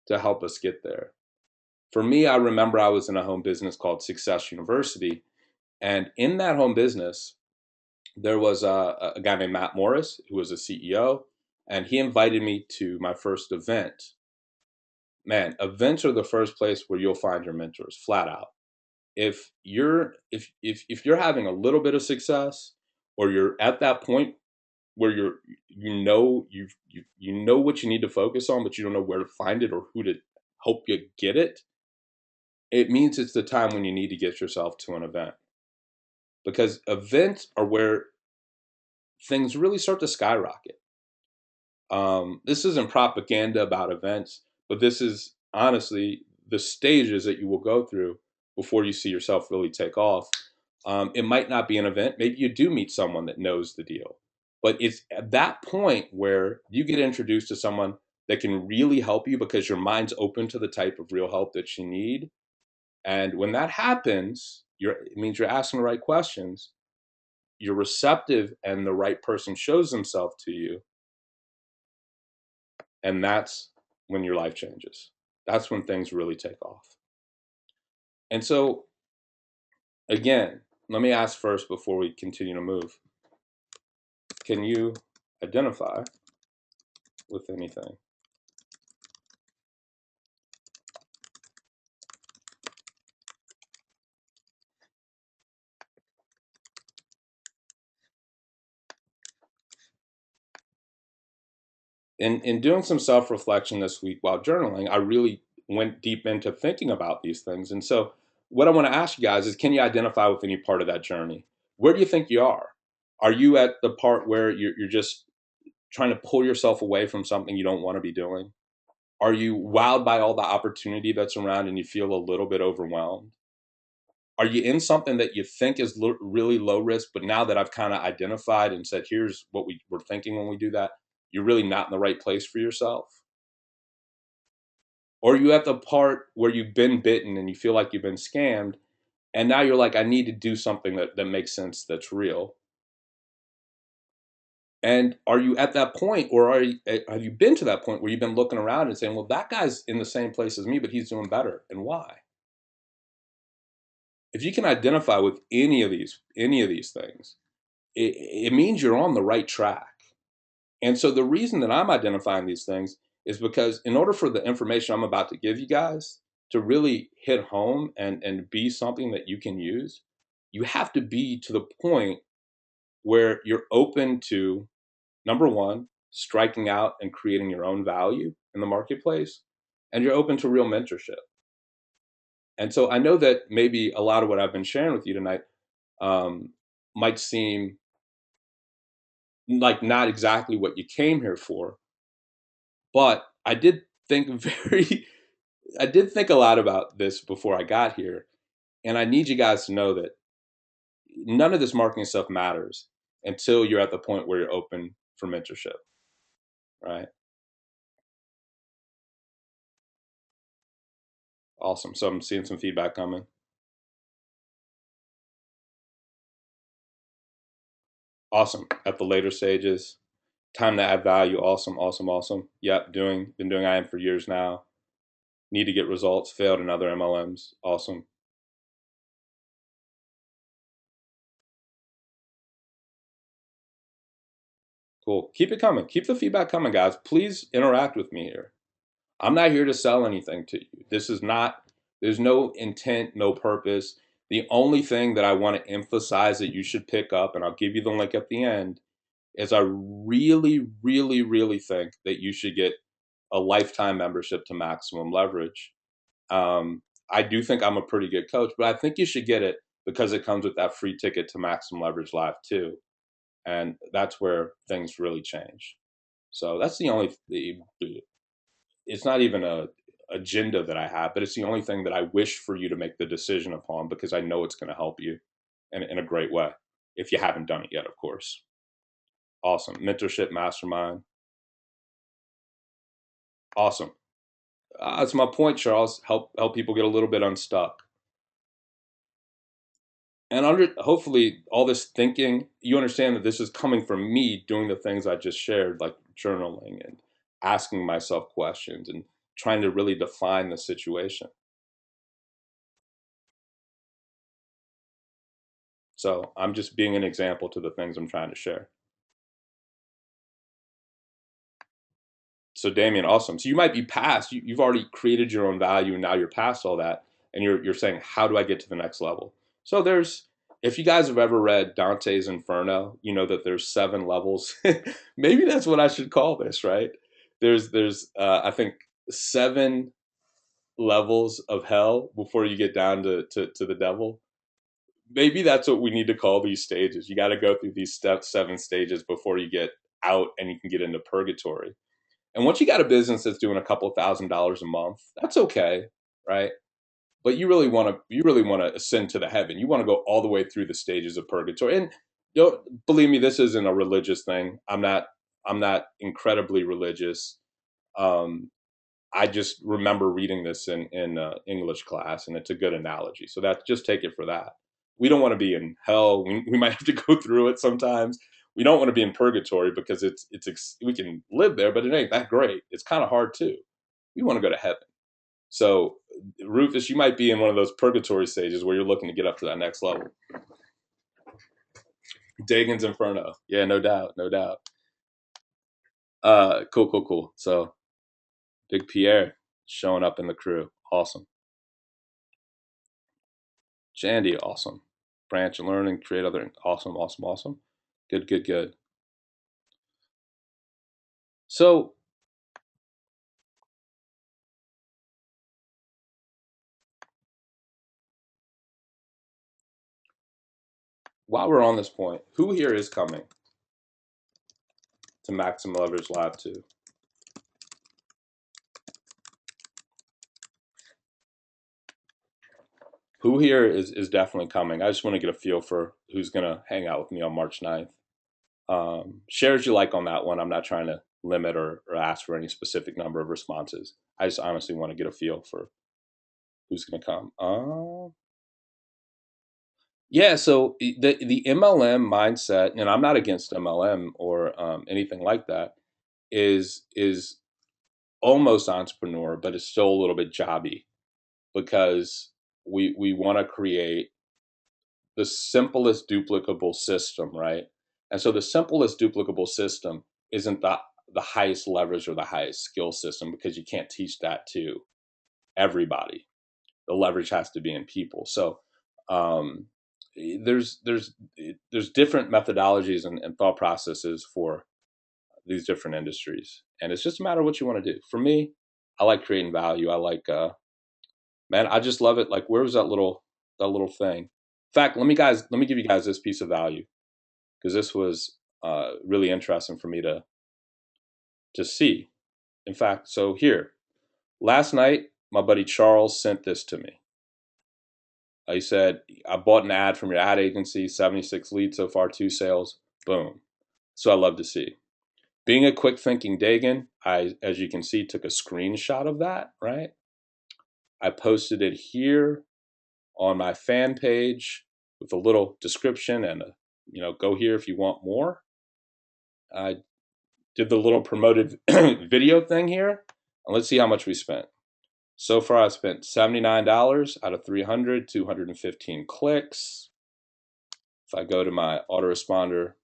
to help us get there. For me, I remember I was in a home business called Success University. And in that home business, there was a guy named Matt Morris, who was a CEO, and he invited me to my first event. Man, events are the first place where you'll find your mentors, flat out. If you're having a little bit of success, or you're at that point where you know what you need to focus on, but you don't know where to find it or who to help you get it, it means it's the time when you need to get yourself to an event, because events are where things really start to skyrocket. This isn't propaganda about events, but this is honestly the stages that you will go through before you see yourself really take off. It might not be an event. Maybe you do meet someone that knows the deal, but it's at that point where you get introduced to someone that can really help you because your mind's open to the type of real help that you need. And when that happens, it means you're asking the right questions, you're receptive, and the right person shows themselves to you. And that's when your life changes. That's when things really take off. And so, again, let me ask first before we continue to move, can you identify with anything? In doing some self reflection this week while journaling, I really went deep into thinking about these things. And so, what I want to ask you guys is, can you identify with any part of that journey? Where do you think you are? Are you at the part where you're just trying to pull yourself away from something you don't want to be doing? Are you wowed by all the opportunity that's around and you feel a little bit overwhelmed? Are you in something that you think is really low risk, but now that I've kind of identified and said, here's what we were thinking when we do that, you're really not in the right place for yourself? Or are you at the part where you've been bitten and you feel like you've been scammed, and now you're like, I need to do something that makes sense, that's real? And are you at that point, or have you been to that point where you've been looking around and saying, well, that guy's in the same place as me, but he's doing better, and why? If you can identify with any of these things, it means you're on the right track. And so the reason that I'm identifying these things is because in order for the information I'm about to give you guys to really hit home and be something that you can use, you have to be to the point where you're open to, number one, striking out and creating your own value in the marketplace, and you're open to real mentorship. And so I know that maybe a lot of what I've been sharing with you tonight um, might seem like not exactly what you came here for, but I did think very, I did think a lot about this before I got here. And I need you guys to know that none of this marketing stuff matters until you're at the point where you're open for mentorship, right? Awesome. So I'm seeing some feedback coming. Awesome. At the later stages, time to add value. Awesome, awesome, awesome. Yep, been doing IM for years now. Need to get results. Failed in other MLMs. Awesome. Cool. Keep it coming. Keep the feedback coming, guys. Please interact with me here. I'm not here to sell anything to you. This is not, there's no intent, no purpose. The only thing that I want to emphasize that you should pick up, and I'll give you the link at the end, is I really, really, really think that you should get a lifetime membership to Maximum Leverage. I do think I'm a pretty good coach, but I think you should get it because it comes with that free ticket to Maximum Leverage Live too. And that's where things really change. So that's the only, it's not even a agenda that I have, but it's the only thing that I wish for you to make the decision upon because I know it's going to help you in a great way. If you haven't done it yet, of course. Awesome. Mentorship mastermind. Awesome. That's my point, Charles. Help people get a little bit unstuck. And hopefully all this thinking, you understand that this is coming from me doing the things I just shared, like journaling and asking myself questions and trying to really define the situation. So I'm just being an example to the things I'm trying to share. So Damien, awesome. So you might be past, you've already created your own value and now you're past all that. And you're saying, how do I get to the next level? So if you guys have ever read Dante's Inferno, you know that there's 7 levels. Maybe that's what I should call this, right? There's I think 7 levels of hell before you get down to the devil. Maybe that's what we need to call these stages. You got to go through these 7 stages before you get out and you can get into purgatory. And once you got a business that's doing a couple $1,000s a month, that's okay, right? But you really want to ascend to the heaven. You want to go all the way through the stages of purgatory. And don't believe me, this isn't a religious thing. I'm not incredibly religious. Um, I just remember reading this in English class, and it's a good analogy. So that just take it for that. We don't want to be in hell. We might have to go through it sometimes. We don't want to be in purgatory because we can live there, but it ain't that great. It's kind of hard too. We want to go to heaven. So Rufus, you might be in one of those purgatory stages where you're looking to get up to that next level. Daegan's Inferno. Yeah, no doubt, no doubt. Cool, cool, cool. So Big Pierre showing up in the crew. Awesome. Jandy, awesome. Branch and learn and create other awesome, awesome, awesome. Good, good, good. So while we're on this point, who here is coming to Maximum Leverage Live 2? Who here is definitely coming? I just want to get a feel for who's gonna hang out with me on March 9th. Shares you like on that one. I'm not trying to limit or ask for any specific number of responses. I just honestly want to get a feel for who's gonna come. Yeah, so the MLM mindset, and I'm not against MLM or anything like that, is almost entrepreneur, but it's still a little bit jobby because we want to create the simplest duplicable system, right? And so the simplest duplicable system isn't the highest leverage or the highest skill system because you can't teach that to everybody. The leverage has to be in people. So um, there's different methodologies and thought processes for these different industries, and it's just a matter of what you want to do. For me, I like creating value. I like man, I just love it. Like, where was that little thing? In fact, let me give you guys this piece of value because this was really interesting for me to see. In fact, so here last night, my buddy Charles sent this to me. He said, I bought an ad from your ad agency, 76 leads so far, 2 sales. Boom. So I love to see. Being a quick thinking Daegan, I, as you can see, took a screenshot of that, right? I posted it here on my fan page with a little description and go here if you want more. I did the little promoted video thing here, and let's see how much we spent. So far, I spent $79 out of 300, 215 clicks. If I go to my autoresponder,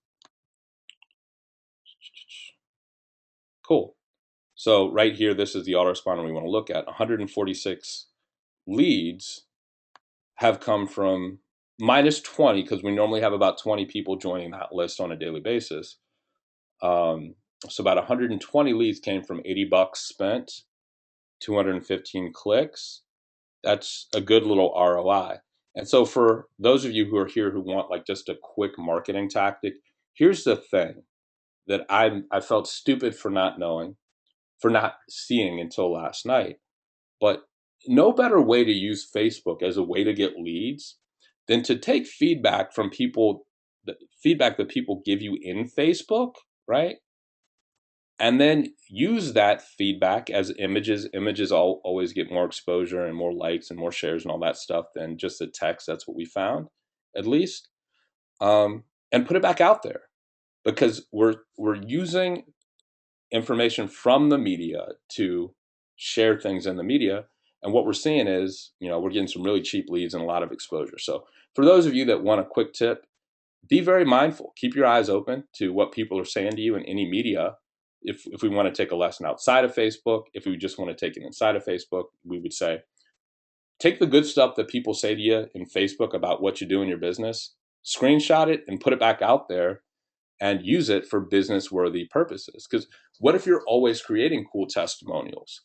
cool. So right here, this is the autoresponder we want to look at. 146 leads have come from minus 20 because we normally have about 20 people joining that list on a daily basis. So about 120 leads came from 80 bucks spent, 215 clicks. That's a good little ROI. And so for those of you who are here who want like just a quick marketing tactic, here's the thing that I felt stupid for not knowing, for not seeing until last night. But no better way to use Facebook as a way to get leads than to take feedback from people, the feedback that people give you in Facebook, right? And then use that feedback as images. Images always get more exposure and more likes and more shares and all that stuff than just the text. That's what we found, at least. And put it back out there because we're using information from the media to share things in the media. And what we're seeing is, we're getting some really cheap leads and a lot of exposure. So for those of you that want a quick tip, be very mindful. Keep your eyes open to what people are saying to you in any media. If we want to take a lesson outside of Facebook, if we just want to take it inside of Facebook, we would say, take the good stuff that people say to you in Facebook about what you do in your business, screenshot it and put it back out there and use it for business worthy purposes. Because what if you're always creating cool testimonials?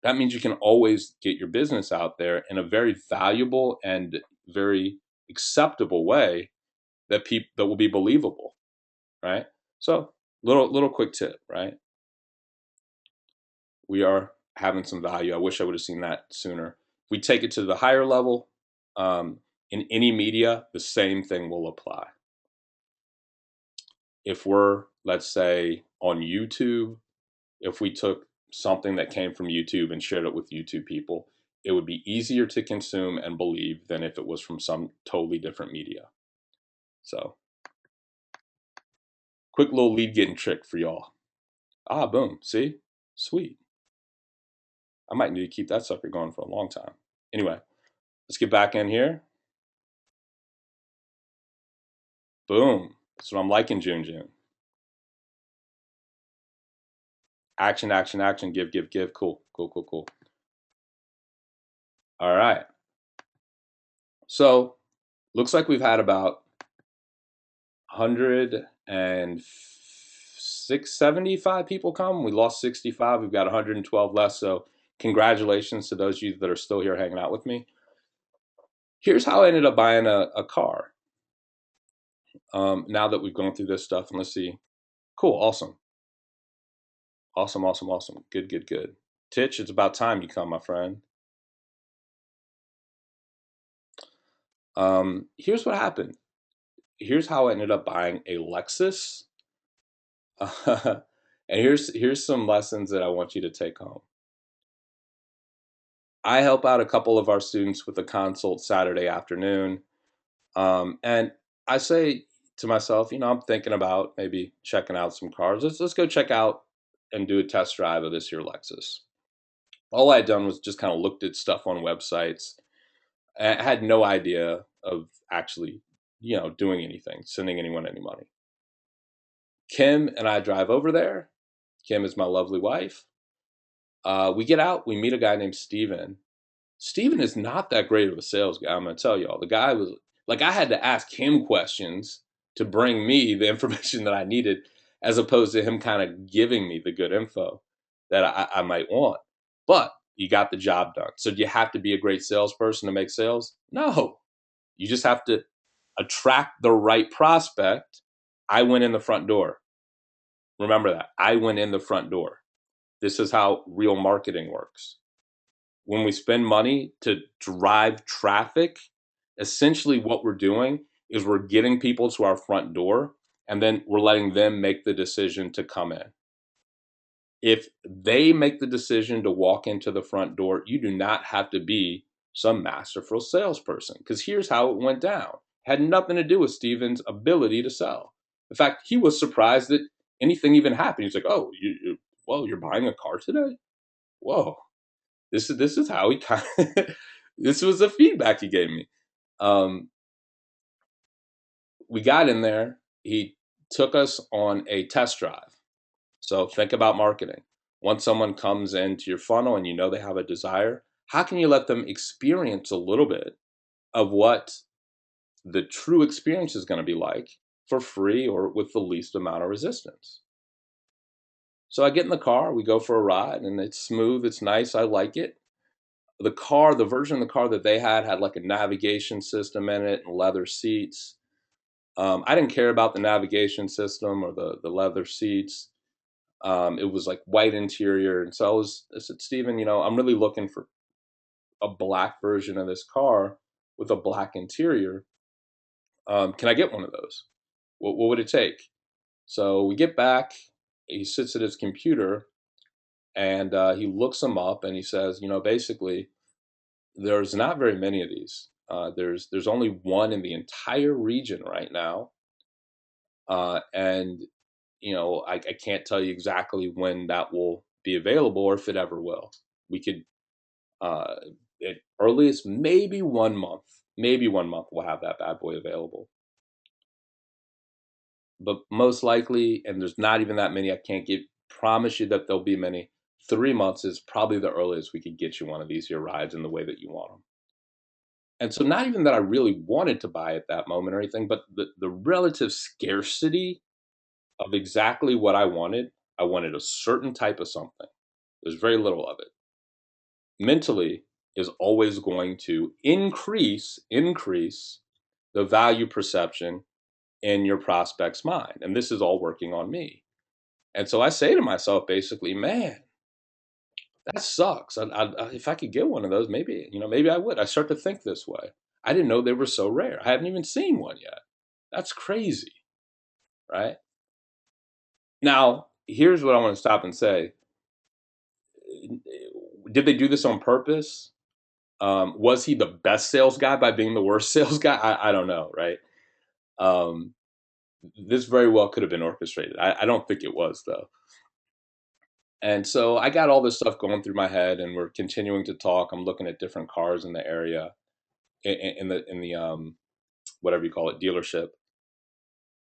That means you can always get your business out there in a very valuable and very acceptable way that will be believable, right? So little quick tip, right? We are having some value. I wish I would have seen that sooner. If we take it to the higher level, in any media, the same thing will apply. If we're, let's say, on YouTube, if we took something that came from YouTube and shared it with YouTube people, it would be easier to consume and believe than if it was from some totally different media. So, quick little lead getting trick for y'all. Ah, boom. See? Sweet. I might need to keep that sucker going for a long time. Anyway, let's get back in here. Boom. That's what I'm liking, June. Action, action, action. Give, give, give. Cool, cool, cool, cool. All right. So, looks like we've had about 175 people come. We lost 65. We've got 112 left. So, congratulations to those of you that are still here hanging out with me. Here's how I ended up buying a car. Now that we've gone through this stuff, and let's see. Cool, awesome. Awesome, awesome, awesome. Good, good, good. Titch, it's about time you come, my friend. Here's what happened. Here's how I ended up buying a Lexus. And here's some lessons that I want you to take home. I help out a couple of our students with a consult Saturday afternoon. And I say to myself, I'm thinking about maybe checking out some cars. Let's go check out and do a test drive of this here Lexus. All I had done was just kind of looked at stuff on websites. I had no idea of actually, doing anything, sending anyone any money. Kim and I drive over there. Kim is my lovely wife. We get out, we meet a guy named Steven. Steven is not that great of a sales guy, I'm going to tell y'all. The guy was like, I had to ask him questions to bring me the information that I needed, as opposed to him kind of giving me the good info that I might want. But you got the job done. So do you have to be a great salesperson to make sales? No. You just have to attract the right prospect. I went in the front door. Remember that. I went in the front door. This is how real marketing works. When we spend money to drive traffic, essentially what we're doing is we're getting people to our front door and then we're letting them make the decision to come in. If they make the decision to walk into the front door, you do not have to be some masterful salesperson, because here's how it went down. It had nothing to do with Steven's ability to sell. In fact, he was surprised that anything even happened. He's like, "Oh, well, you're buying a car today? Whoa, this is how he kind of this was the feedback he gave me." Um, we got in there. He took us on a test drive. So think about marketing. Once someone comes into your funnel and you know they have a desire, how can you let them experience a little bit of what the true experience is going to be like for free or with the least amount of resistance? So I get in the car, we go for a ride, and it's smooth, it's nice, I like it. The version of the car that they had like a navigation system in it and leather seats. I didn't care about the navigation system or the leather seats. It was like white interior. And so I said, Steven, I'm really looking for a black version of this car with a black interior. Can I get one of those? What would it take? So we get back. He sits at his computer and he looks them up and he says, basically, there's not very many of these. There's only one in the entire region right now. And I can't tell you exactly when that will be available or if it ever will. We could, uh, at earliest, maybe 1 month. Maybe 1 month we'll have that bad boy available. But most likely, and there's not even that many, I can't promise you that there'll be many. 3 months is probably the earliest we could get you one of these here rides in the way that you want them. And so, not even that I really wanted to buy at that moment or anything, but the relative scarcity of exactly what I wanted a certain type of something. There's very little of it. Mentally is always going to increase the value perception in your prospect's mind. And this is all working on me. And so I say to myself, basically, man, that sucks. If I could get one of those, maybe I would. I start to think this way. I didn't know they were so rare. I haven't even seen one yet. That's crazy, right? Now, here's what I want to stop and say. Did they do this on purpose? Was he the best sales guy by being the worst sales guy? I don't know, right? Um, this very well could have been orchestrated. I don't think it was, though. And so I got all this stuff going through my head, and we're continuing to talk. I'm looking at different cars in the area, in the whatever you call it, dealership.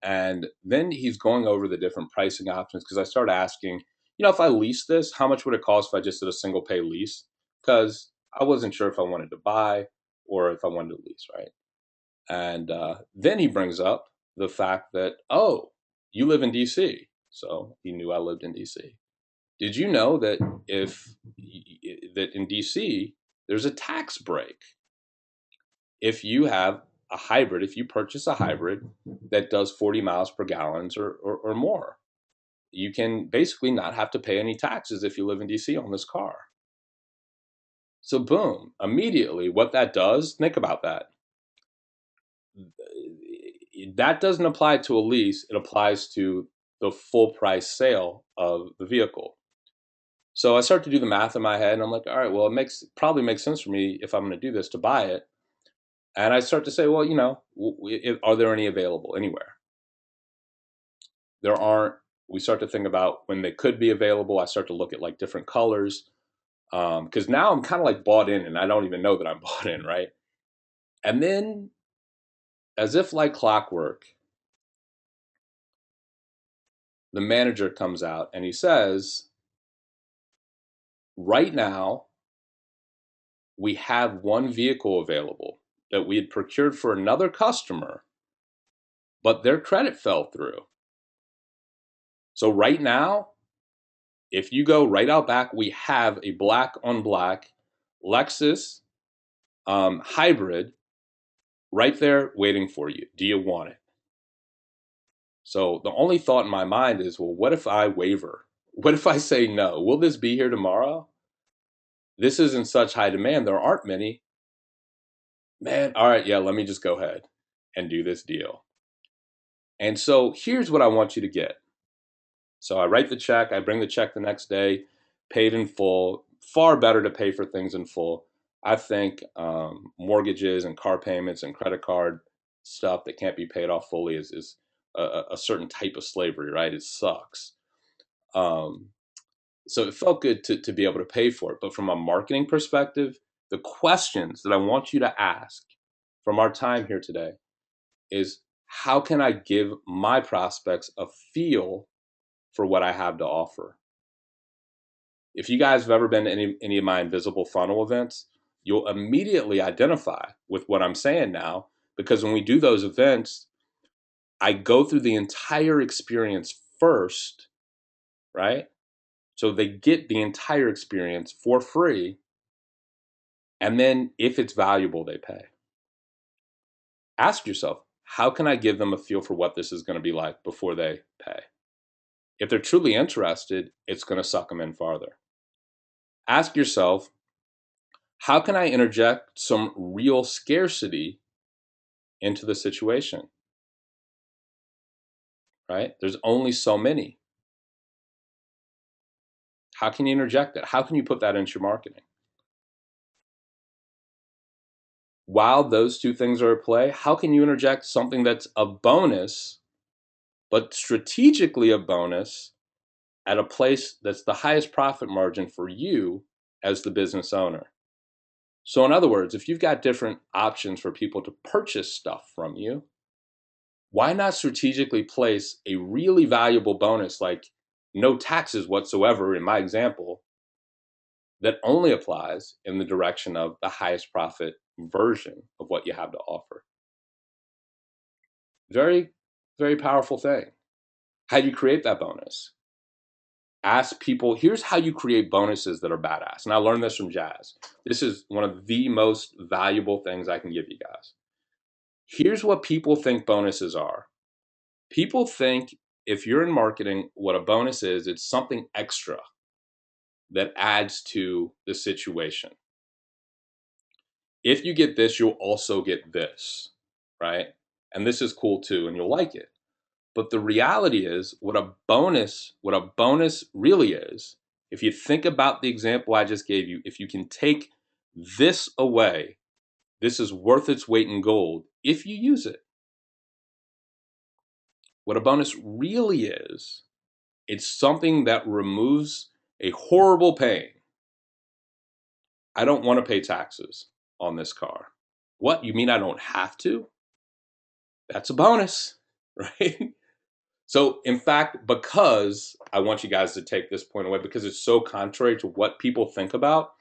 And then he's going over the different pricing options because I started asking, if I lease this, how much would it cost if I just did a single pay lease? Because I wasn't sure if I wanted to buy or if I wanted to lease, right? And then he brings up the fact that, oh, you live in DC. So he knew I lived in DC. Did you know that that in DC, there's a tax break if you have a hybrid, if you purchase a hybrid that does 40 miles per gallon or more? You can basically not have to pay any taxes if you live in DC on this car. So boom, immediately what that does, think about that. that doesn't apply to a lease. It applies to the full price sale of the vehicle. So I start to do the math in my head, and I'm like, all right, well, probably makes sense for me if I'm going to do this to buy it. And I start to say, well, are there any available anywhere? There aren't. We start to think about when they could be available. I start to look at like different colors, because now I'm kind of like bought in, and I don't even know that I'm bought in, right? And then, as if like clockwork, the manager comes out and he says, right now, we have one vehicle available that we had procured for another customer, but their credit fell through. So right now, if you go right out back, we have a black on black Lexus hybrid right there waiting for you. Do you want it? So the only thought in my mind is, well, what if I waver? What if I say no? Will this be here tomorrow? This is in such high demand. There aren't many. Man, all right, yeah, let me just go ahead and do this deal. And so here's what I want you to get. So I write the check, I bring the check the next day, paid in full. Far better to pay for things in full. I think mortgages and car payments and credit card stuff that can't be paid off fully is a certain type of slavery, right? It sucks. Um, so it felt good to be able to pay for it. But from a marketing perspective, the questions that I want you to ask from our time here today is, how can I give my prospects a feel for what I have to offer? If you guys have ever been to any of my invisible funnel events, you'll immediately identify with what I'm saying now, because when we do those events, I go through the entire experience first, right? So they get the entire experience for free. And then if it's valuable, they pay. Ask yourself, how can I give them a feel for what this is going to be like before they pay? If they're truly interested, it's going to suck them in farther. Ask yourself, how can I interject some real scarcity into the situation, right? There's only so many. How can you interject that? How can you put that into your marketing? While those two things are at play, how can you interject something that's a bonus, but strategically a bonus at a place that's the highest profit margin for you as the business owner? So, in other words, if you've got different options for people to purchase stuff from you, why not strategically place a really valuable bonus like no taxes whatsoever, in my example, that only applies in the direction of the highest profit version of what you have to offer? Very, very powerful thing. How do you create that bonus? Ask people, here's how you create bonuses that are badass. And I learned this from Jazz. This is one of the most valuable things I can give you guys. Here's what people think bonuses are. People think, if you're in marketing, what a bonus is, it's something extra that adds to the situation. If you get this, you'll also get this, right? And this is cool too, and you'll like it. But the reality is, what a bonus really is, if you think about the example I just gave you, if you can take this away, this is worth its weight in gold if you use it. What a bonus really is, it's something that removes a horrible pain. I don't want to pay taxes on this car. What? You mean I don't have to? That's a bonus, right? So, in fact, because I want you guys to take this point away, because it's so contrary to what people think about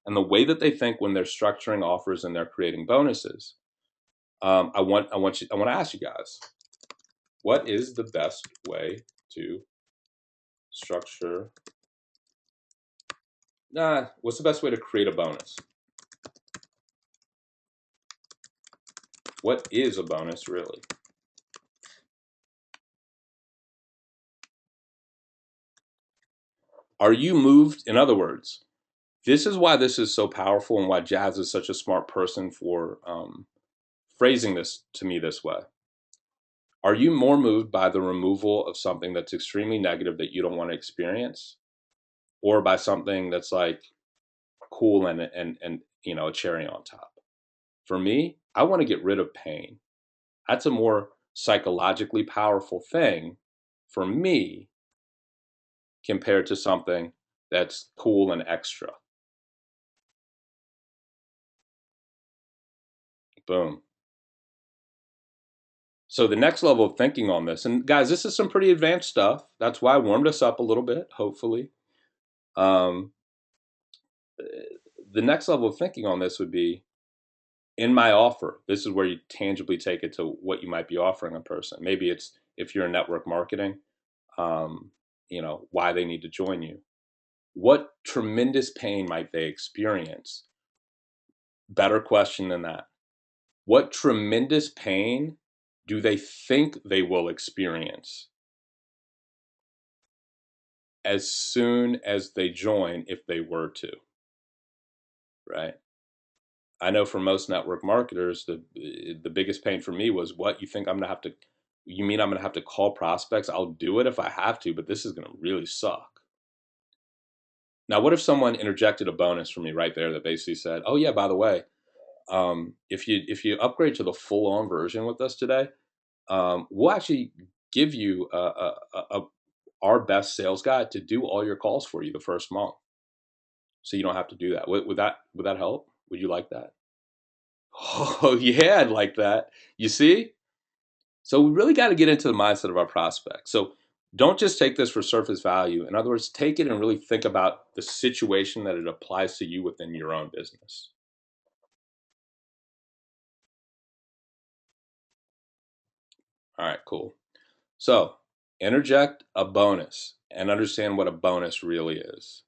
and the way that they think when they're structuring offers and they're creating bonuses. I want to ask you guys, what is the best way to structure? What's the best way to create a bonus? What is a bonus really? Are you moved? In other words, this is why this is so powerful and why Jazz is such a smart person phrasing this to me this way. Are you more moved by the removal of something that's extremely negative that you don't want to experience, or by something that's like cool and a cherry on top? For me, I want to get rid of pain. That's a more psychologically powerful thing for me compared to something that's cool and extra. Boom. So the next level of thinking on this, and guys, this is some pretty advanced stuff. That's why I warmed us up a little bit, hopefully. Um, the next level of thinking on this would be, in my offer, this is where you tangibly take it to what you might be offering a person. Maybe it's, if you're in network marketing, um, why they need to join you. What tremendous pain might they experience? Better question than that. What tremendous pain do they think they will experience as soon as they join, if they were to, right? I know for most network marketers, the biggest pain for me was, what, you think I'm gonna have to, you mean I'm gonna have to call prospects? I'll do it if I have to, but this is gonna really suck. Now, what if someone interjected a bonus for me right there that basically said, oh yeah, by the way, if you upgrade to the full on version with us today, we'll actually give you our best sales guy to do all your calls for you the first month, so you don't have to do that. Would that help? Would you like that? Oh yeah, I'd like that. You see? So we really got to get into the mindset of our prospects. So don't just take this for surface value. In other words, take it and really think about the situation that it applies to you within your own business. All right, cool. So interject a bonus and understand what a bonus really is.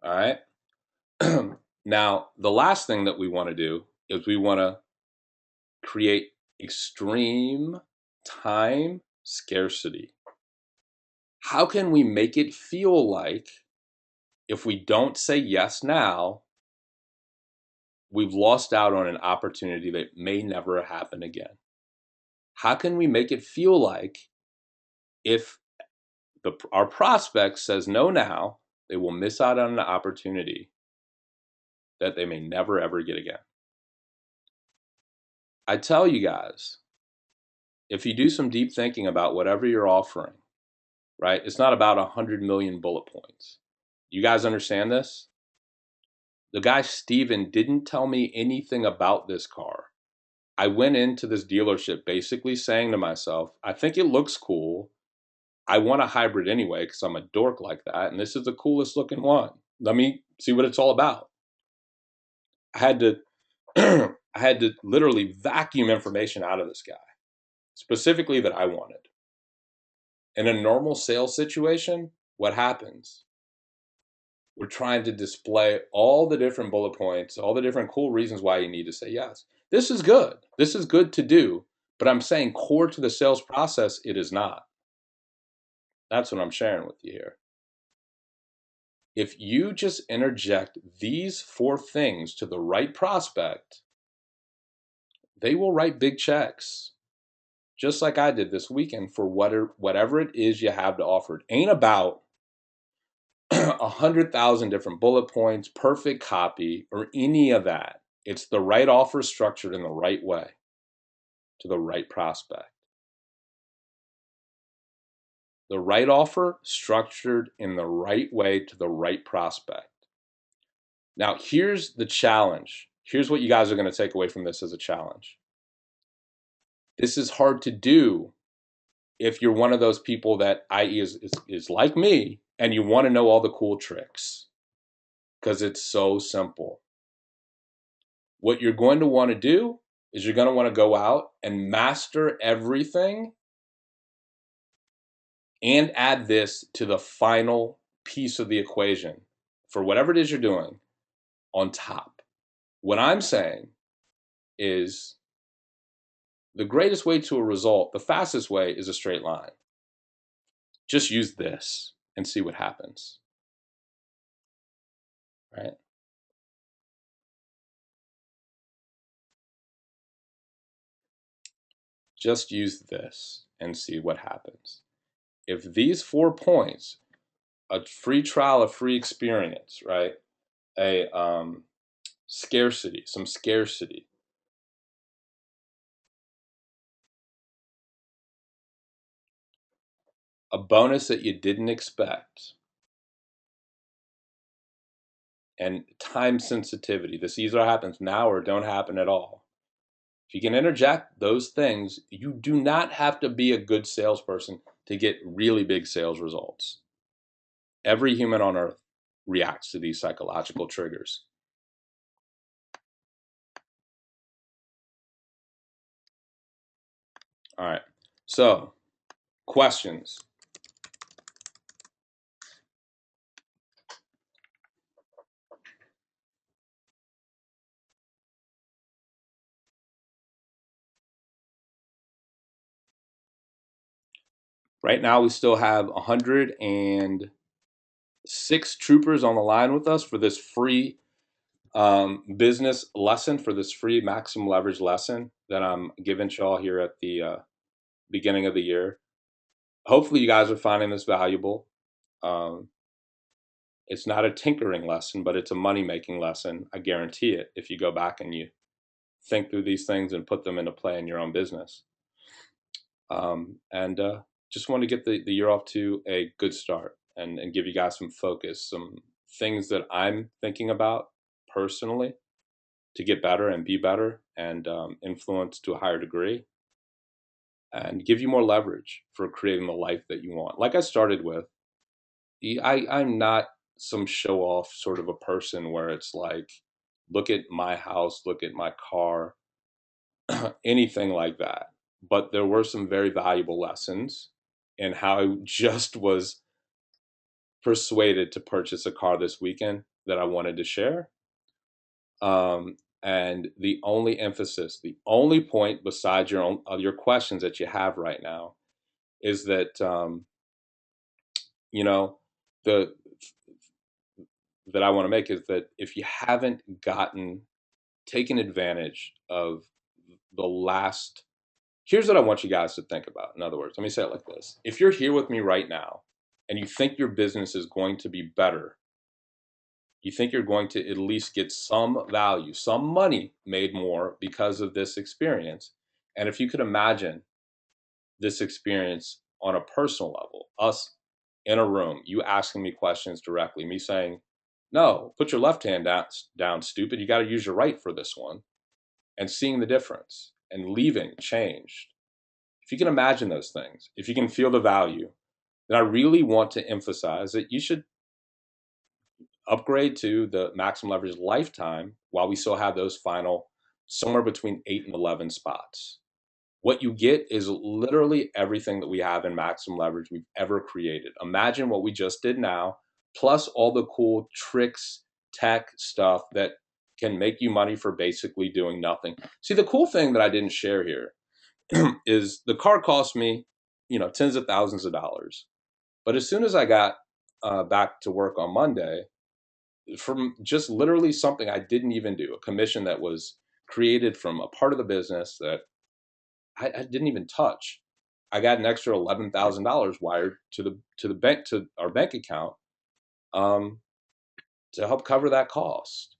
All right. Now, the last thing that we want to do is we want to create extreme time scarcity. How can we make it feel like, if we don't say yes now, we've lost out on an opportunity that may never happen again? How can we make it feel like, if our prospect says no now, they will miss out on an opportunity that they may never ever get again? I tell you guys, if you do some deep thinking about whatever you're offering, right? It's not about 100 million bullet points. You guys understand this? The guy, Steven, didn't tell me anything about this car. I went into this dealership basically saying to myself, I think it looks cool. I want a hybrid anyway because I'm a dork like that. And this is the coolest looking one. Let me see what it's all about. I had to I had to literally vacuum information out of this guy, specifically that I wanted. In a normal sales situation, what happens? We're trying to display all the different bullet points, all the different cool reasons why you need to say yes. This is good. This is good to do. But I'm saying, core to the sales process, it is not. That's what I'm sharing with you here. If you just interject these 4 things to the right prospect, they will write big checks, just like I did this weekend, for whatever it is you have to offer. It ain't about 100,000 different bullet points, perfect copy, or any of that. It's the right offer structured in the right way to the right prospect. The right offer structured in the right way to the right prospect. Now, here's the challenge. Here's what you guys are going to take away from this as a challenge. This is hard to do if you're one of those people that, i.e., is like me, and you want to know all the cool tricks, because it's so simple. What you're going to want to do is you're going to want to go out and master everything and add this to the final piece of the equation for whatever it is you're doing on top. What I'm saying is, the greatest way to a result, the fastest way, is a straight line. Just use this and see what happens, right? just use this and see what happens. If these 4 points, a free trial, a free experience, right? A scarcity, some scarcity, a bonus that you didn't expect, and time sensitivity. This either happens now or don't happen at all. If you can interject those things, you do not have to be a good salesperson to get really big sales results. Every human on earth reacts to these psychological triggers. All right. So, questions. Right now, we still have 106 troopers on the line with us for this free business lesson, for this free maximum leverage lesson that I'm giving to y'all here at the beginning of the year. Hopefully, you guys are finding this valuable. Um, it's not a tinkering lesson, but it's a money making lesson. I guarantee it if you go back and you think through these things and put them into play in your own business. And just want to get the year off to a good start and give you guys some focus, some things that I'm thinking about personally to get better and be better and influence to a higher degree and give you more leverage for creating the life that you want. Like I started with, I'm not some show off sort of a person where it's like, look at my house, look at my car, anything like that. But there were some very valuable lessons in how I just was persuaded to purchase a car this weekend that I wanted to share. And the only emphasis, the only point besides your own your questions that you have right now is that you know the that I want to make is that if you haven't gotten taken advantage of the last, here's what I want you guys to think about. In other words, let me say it like this. If you're here with me right now and you think your business is going to be better, you think you're going to at least get some value, some money made more because of this experience. And if you could imagine this experience on a personal level, us in a room, you asking me questions directly, me saying, no, put your left hand down, stupid. You got to use your right for this one, and seeing the difference and leaving changed. If you can imagine those things, if you can feel the value, then I really want to emphasize that you should upgrade to the maximum leverage lifetime while we still have those final somewhere between 8 and 11 spots. What you get is literally everything that we have in maximum leverage we've ever created. Imagine what we just did now, plus all the cool tricks, tech stuff that can make you money for basically doing nothing. See, the cool thing that I didn't share here is the car cost me, tens of thousands of dollars. But as soon as I got back to work on Monday, from just literally something I didn't even do, a commission that was created from a part of the business that I didn't even touch. I got an extra $11,000 wired to the bank, to our bank account, um, to help cover that cost.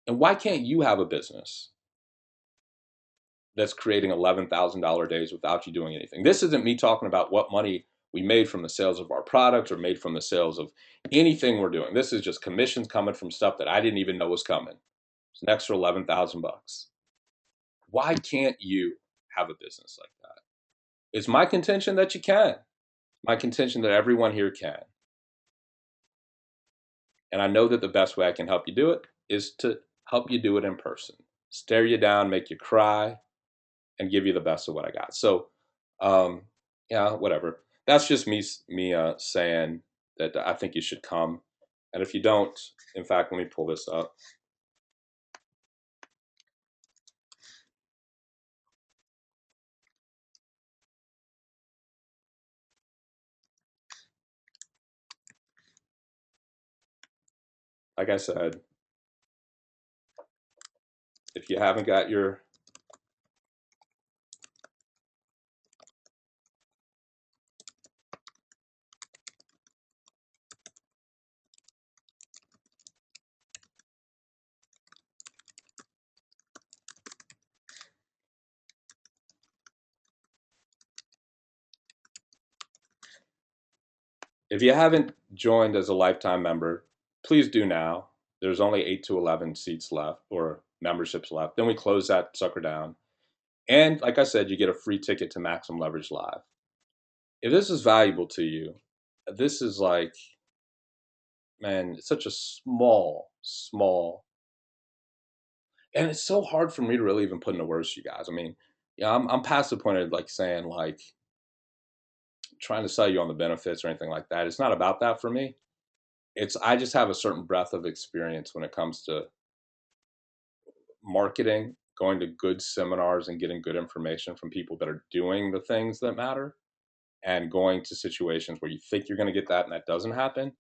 And why can't you have a business that's creating $11,000 days without you doing anything? This isn't me talking about what money we made from the sales of our product or made from the sales of anything we're doing. This is just commissions coming from stuff that I didn't even know was coming. It's an extra 11,000 bucks. Why can't you have a business like that? It's my contention that you can. My contention that everyone here can. And I know that the best way I can help you do it is to help you do it in person. Stare you down, make you cry, and give you the best of what I got. So, um, yeah, whatever. That's just me saying that I think you should come. And if you don't, in fact, let me pull this up. Like I said, if you haven't got your If you haven't joined as a lifetime member, please do now. There's only 8 to 11 seats left or memberships left. Then we close that sucker down. And like I said, you get a free ticket to Maximum Leverage Live. If this is valuable to you, this is like, man, it's such a small, and it's so hard for me to really even put into words to you guys. I mean, yeah, I'm past the point of like saying like trying to sell you on the benefits or anything like that. It's not about that for me. It's I just have a certain breadth of experience when it comes to marketing, going to good seminars and getting good information from people that are doing the things that matter, and going to situations where you think you're going to get that and that doesn't happen.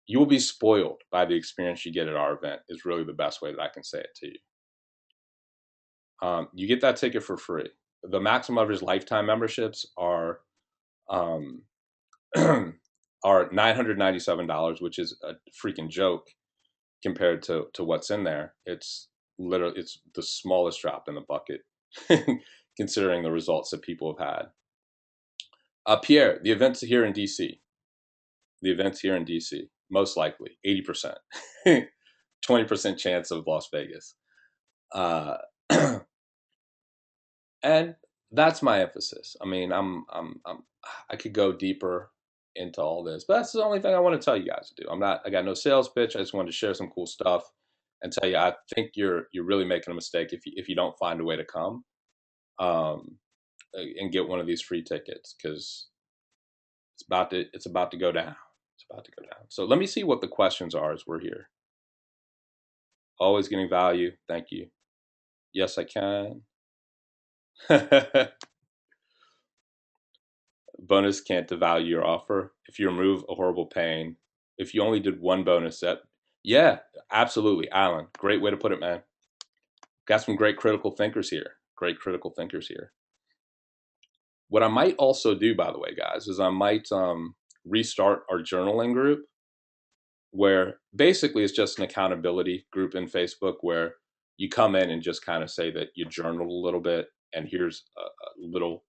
You will be spoiled by the experience you get at our event, is really the best way that I can say it to you. You get that ticket for free. The Maximum Leverage lifetime memberships um, are $997, which is a freaking joke compared to what's in there. It's the smallest drop in the bucket, considering the results that people have had. Pierre, the event's here in DC. The event's here in DC, most likely 80%, 20% chance of Las Vegas. Uh, and that's my emphasis. I mean, I could go deeper into all this, but that's the only thing I want to tell you guys to do. I got no sales pitch. I just wanted to share some cool stuff and tell you, I think you're really making a mistake if you don't find a way to come, um, and get one of these free tickets, because it's about to go down. It's about to go down. So let me see what the questions are as we're here. Always getting value. Thank you. Yes, I can. Bonus can't devalue your offer. If you remove a horrible pain, if you only did one bonus set, yeah, absolutely, Alan. Great way to put it, man. Got some great critical thinkers here. Great critical thinkers here. What I might also do, by the way, guys, is I might restart our journaling group, where basically it's just an accountability group in Facebook where you come in and just kind of say that you journaled a little bit, and here's a little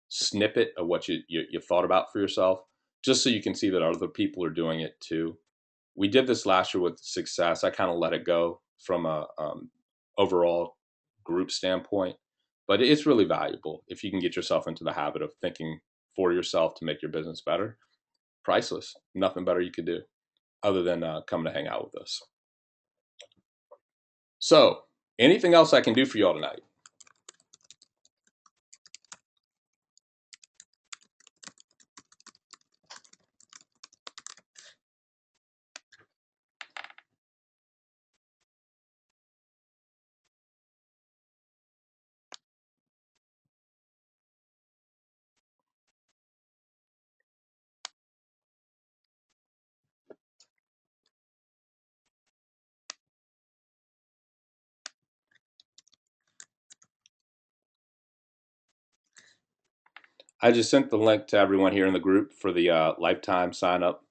snippet of what you thought about for yourself, just so you can see that other people are doing it too. We did this last year with success. I kind of let it go from a overall group standpoint, but it's really valuable if you can get yourself into the habit of thinking for yourself to make your business better. Priceless. Nothing better you could do other than come to hang out with us. So, anything else I can do for y'all tonight? I just sent the link to everyone here in the group for the lifetime sign up.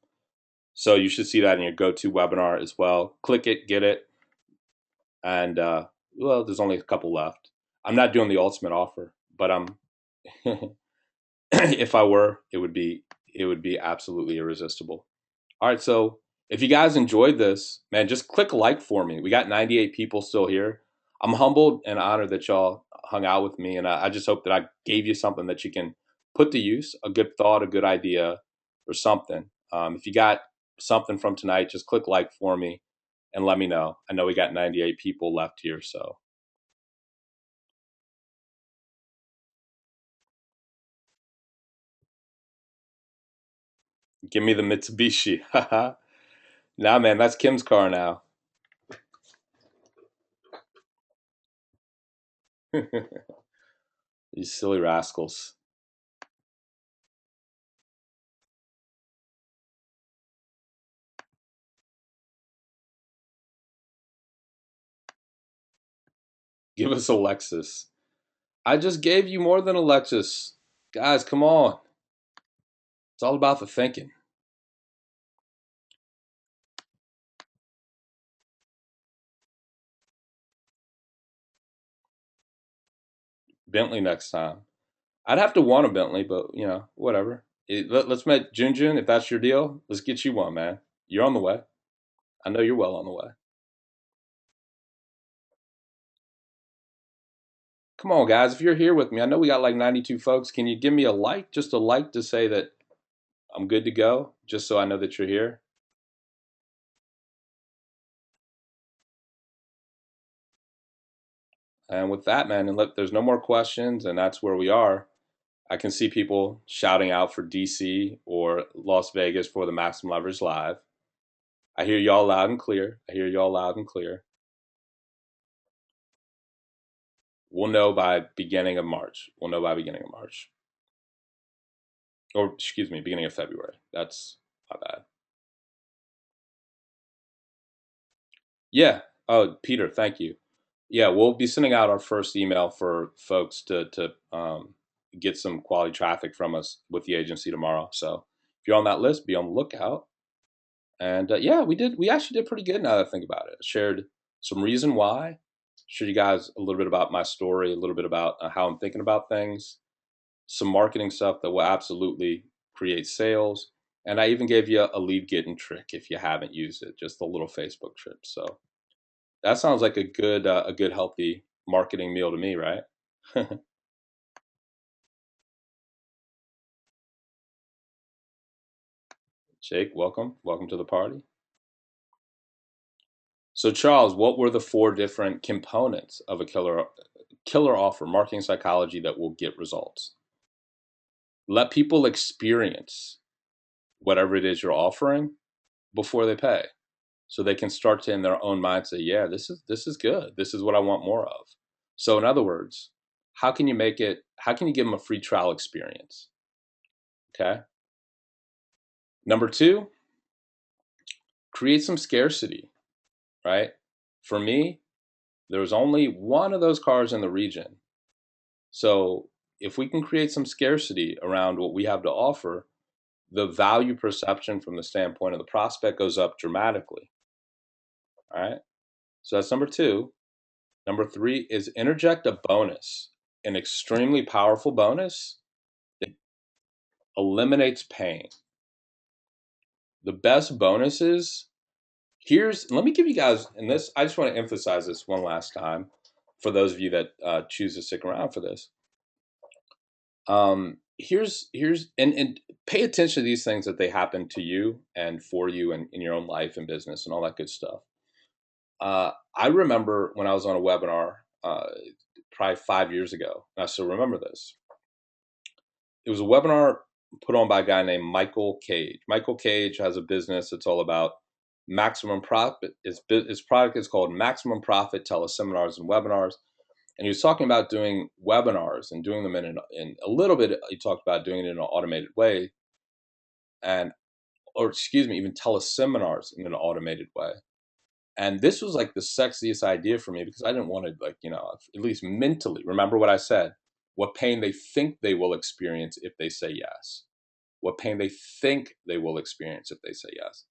So you should see that in your go-to webinar as well. Click it, get it, and well, there's only a couple left. I'm not doing the ultimate offer, but I'm. If I were, it would be absolutely irresistible. All right, so if you guys enjoyed this, man, just click like for me. We got 98 people still here. I'm humbled and honored that y'all hung out with me, and I just hope that I gave you something that you can put to use, a good thought, a good idea, or something. If you got something from tonight, just click like for me and let me know. I know we got 98 people left here, so give me the Mitsubishi. Nah, man, that's Kim's car now. These silly rascals. Give us a Lexus. I just gave you more than a Lexus. Guys, come on. It's all about the thinking. Bentley next time. I'd have to want a Bentley, but whatever. Let's make Junjun, if that's your deal, let's get you one, man. You're on the way. I know you're well on the way. Come on, guys. If you're here with me, I know we got like 92 folks. Can you give me a like, just a like to say that I'm good to go, just so I know that you're here? And with that, man, and look, there's no more questions, and that's where we are. I can see people shouting out for DC or Las Vegas for the Maximum Leverage Live. I hear y'all loud and clear. I hear y'all loud and clear. We'll know by beginning of March. We'll know by beginning of March. Or, excuse me, beginning of February. That's my bad. Yeah. Oh, Peter, thank you. Yeah, we'll be sending out our first email for folks to get some quality traffic from us with the agency tomorrow. So if you're on that list, be on the lookout. And yeah, we did. We actually did pretty good now that I think about it. I shared some reason why. Showed you guys a little bit about my story, a little bit about how I'm thinking about things, some marketing stuff that will absolutely create sales. And I even gave you a lead getting trick if you haven't used it, just a little Facebook trip. So that sounds like a good healthy marketing meal to me, right? Jake, welcome to the party. So Charles, what were the four different components of a killer offer, marketing psychology that will get results? Let people experience whatever it is you're offering before they pay, so they can start to in their own mind say, yeah, this is good, this is what I want more of. So in other words, how can you give them a free trial experience? Okay. Number two, create some scarcity, right? For me, there was only one of those cars in the region. So if we can create some scarcity around what we have to offer, the value perception from the standpoint of the prospect goes up dramatically. All right. So that's number two. Number three is interject a bonus, an extremely powerful bonus that eliminates pain. The best bonuses, let me give you guys, and this, I just want to emphasize this one last time for those of you that choose to stick around for this. And pay attention to these things that they happen to you and for you and in your own life and business and all that good stuff. I remember when I was on a webinar probably 5 years ago, and I still remember this. It was a webinar put on by a guy named Michael Cage. Michael Cage has a business that's all about maximum profit. His product is called Maximum Profit Teleseminars and Webinars. And he was talking about doing webinars and doing them in a little bit. He talked about doing it in an automated way, and or excuse me, even teleseminars in an automated way. And this was like the sexiest idea for me because I didn't want to, like, at least mentally remember what I said, what pain they think they will experience if they say yes, what pain they think they will experience if they say yes.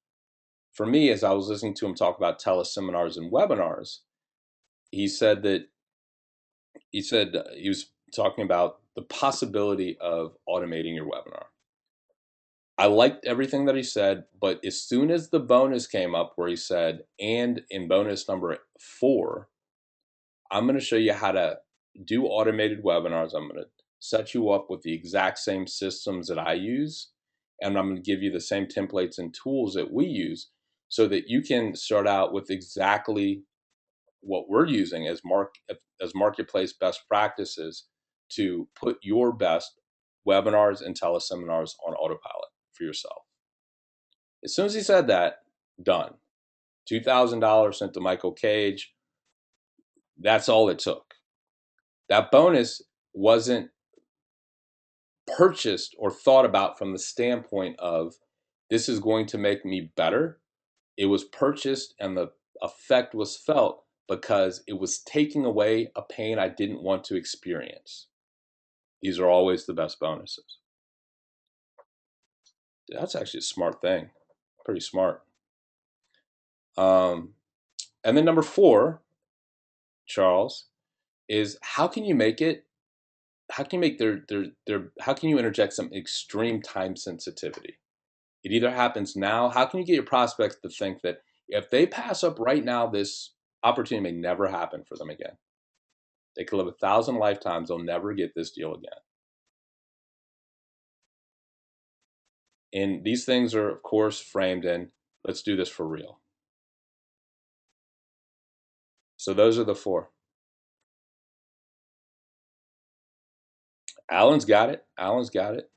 For me, as I was listening to him talk about teleseminars and webinars, he said that he was talking about the possibility of automating your webinar. I liked everything that he said, but as soon as the bonus came up where he said, and in bonus number 4, I'm going to show you how to do automated webinars. I'm going to set you up with the exact same systems that I use, and I'm going to give you the same templates and tools that we use so that you can start out with exactly what we're using as marketplace best practices to put your best webinars and teleseminars on autopilot for yourself. As soon as he said that, done. $2,000 sent to Michael Cage. That's all it took. That bonus wasn't purchased or thought about from the standpoint of this is going to make me better. It was purchased and the effect was felt because it was taking away a pain I didn't want to experience. These are always the best bonuses. That's actually a smart thing. Pretty smart. And then number 4, Charles, is how can you make it how can you make their how can you interject some extreme time sensitivity? It either happens now. How can you get your prospects to think that if they pass up right now, this opportunity may never happen for them again? They could live 1,000 lifetimes. They'll never get this deal again. And these things are, of course, framed in, let's do this for real. So those are the four. Alan's got it. Alan's got it.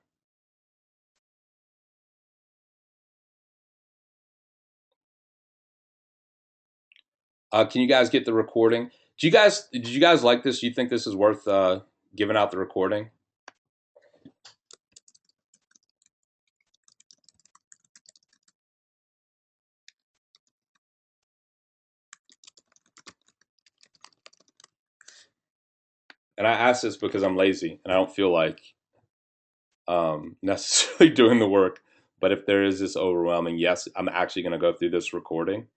Can you guys get the recording? Did you guys like this? Do you think this is worth giving out the recording? And I ask this because I'm lazy and I don't feel like necessarily doing the work. But if there is this overwhelming, yes, I'm actually going to go through this recording,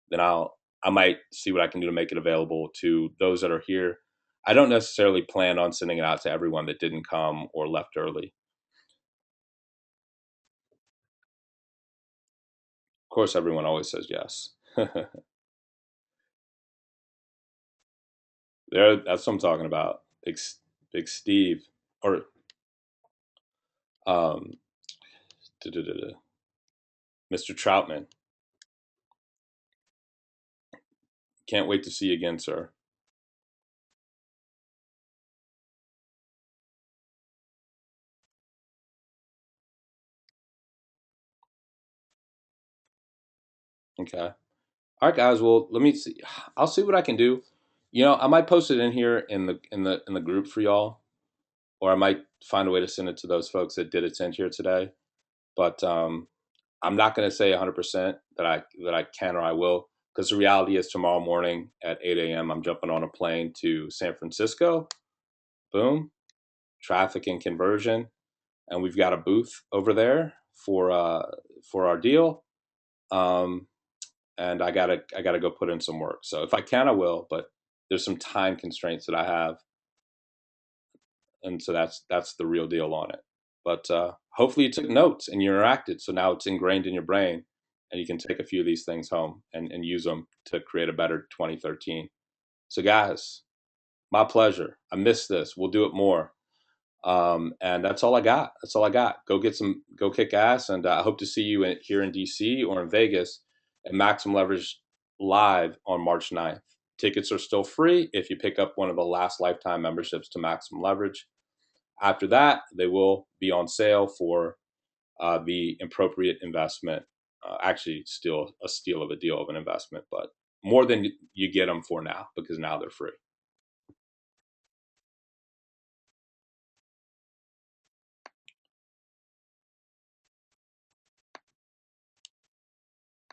then I might see what I can do to make it available to those that are here. I don't necessarily plan on sending it out to everyone that didn't come or left early. Of course, everyone always says yes. That's what I'm talking about. Big Steve or um, Mr. Troutman. Can't wait to see you again, sir. Okay. All right, guys. Well, let me see. I'll see what I can do. I might post it in here in the group for y'all, or I might find a way to send it to those folks that did attend here today. But I'm not going to say 100% that I can or I will, because the reality is tomorrow morning at 8 a.m. I'm jumping on a plane to San Francisco. Boom, traffic and conversion, and we've got a booth over there for our deal. Um, and I gotta go put in some work. So if I can, I will. But there's some time constraints that I have, and so that's the real deal on it. But hopefully you took notes and you interacted, so now it's ingrained in your brain, and you can take a few of these things home and use them to create a better 2013. So guys, my pleasure. I missed this. We'll do it more. And that's all I got. That's all I got. Go kick ass, and I hope to see you here in DC or in Vegas at Maximum Leverage Live on March 9th. Tickets are still free if you pick up one of the last lifetime memberships to Maximum Leverage. After that, they will be on sale for the appropriate investment. Actually, still a steal of a deal of an investment, but more than you get them for now because now they're free.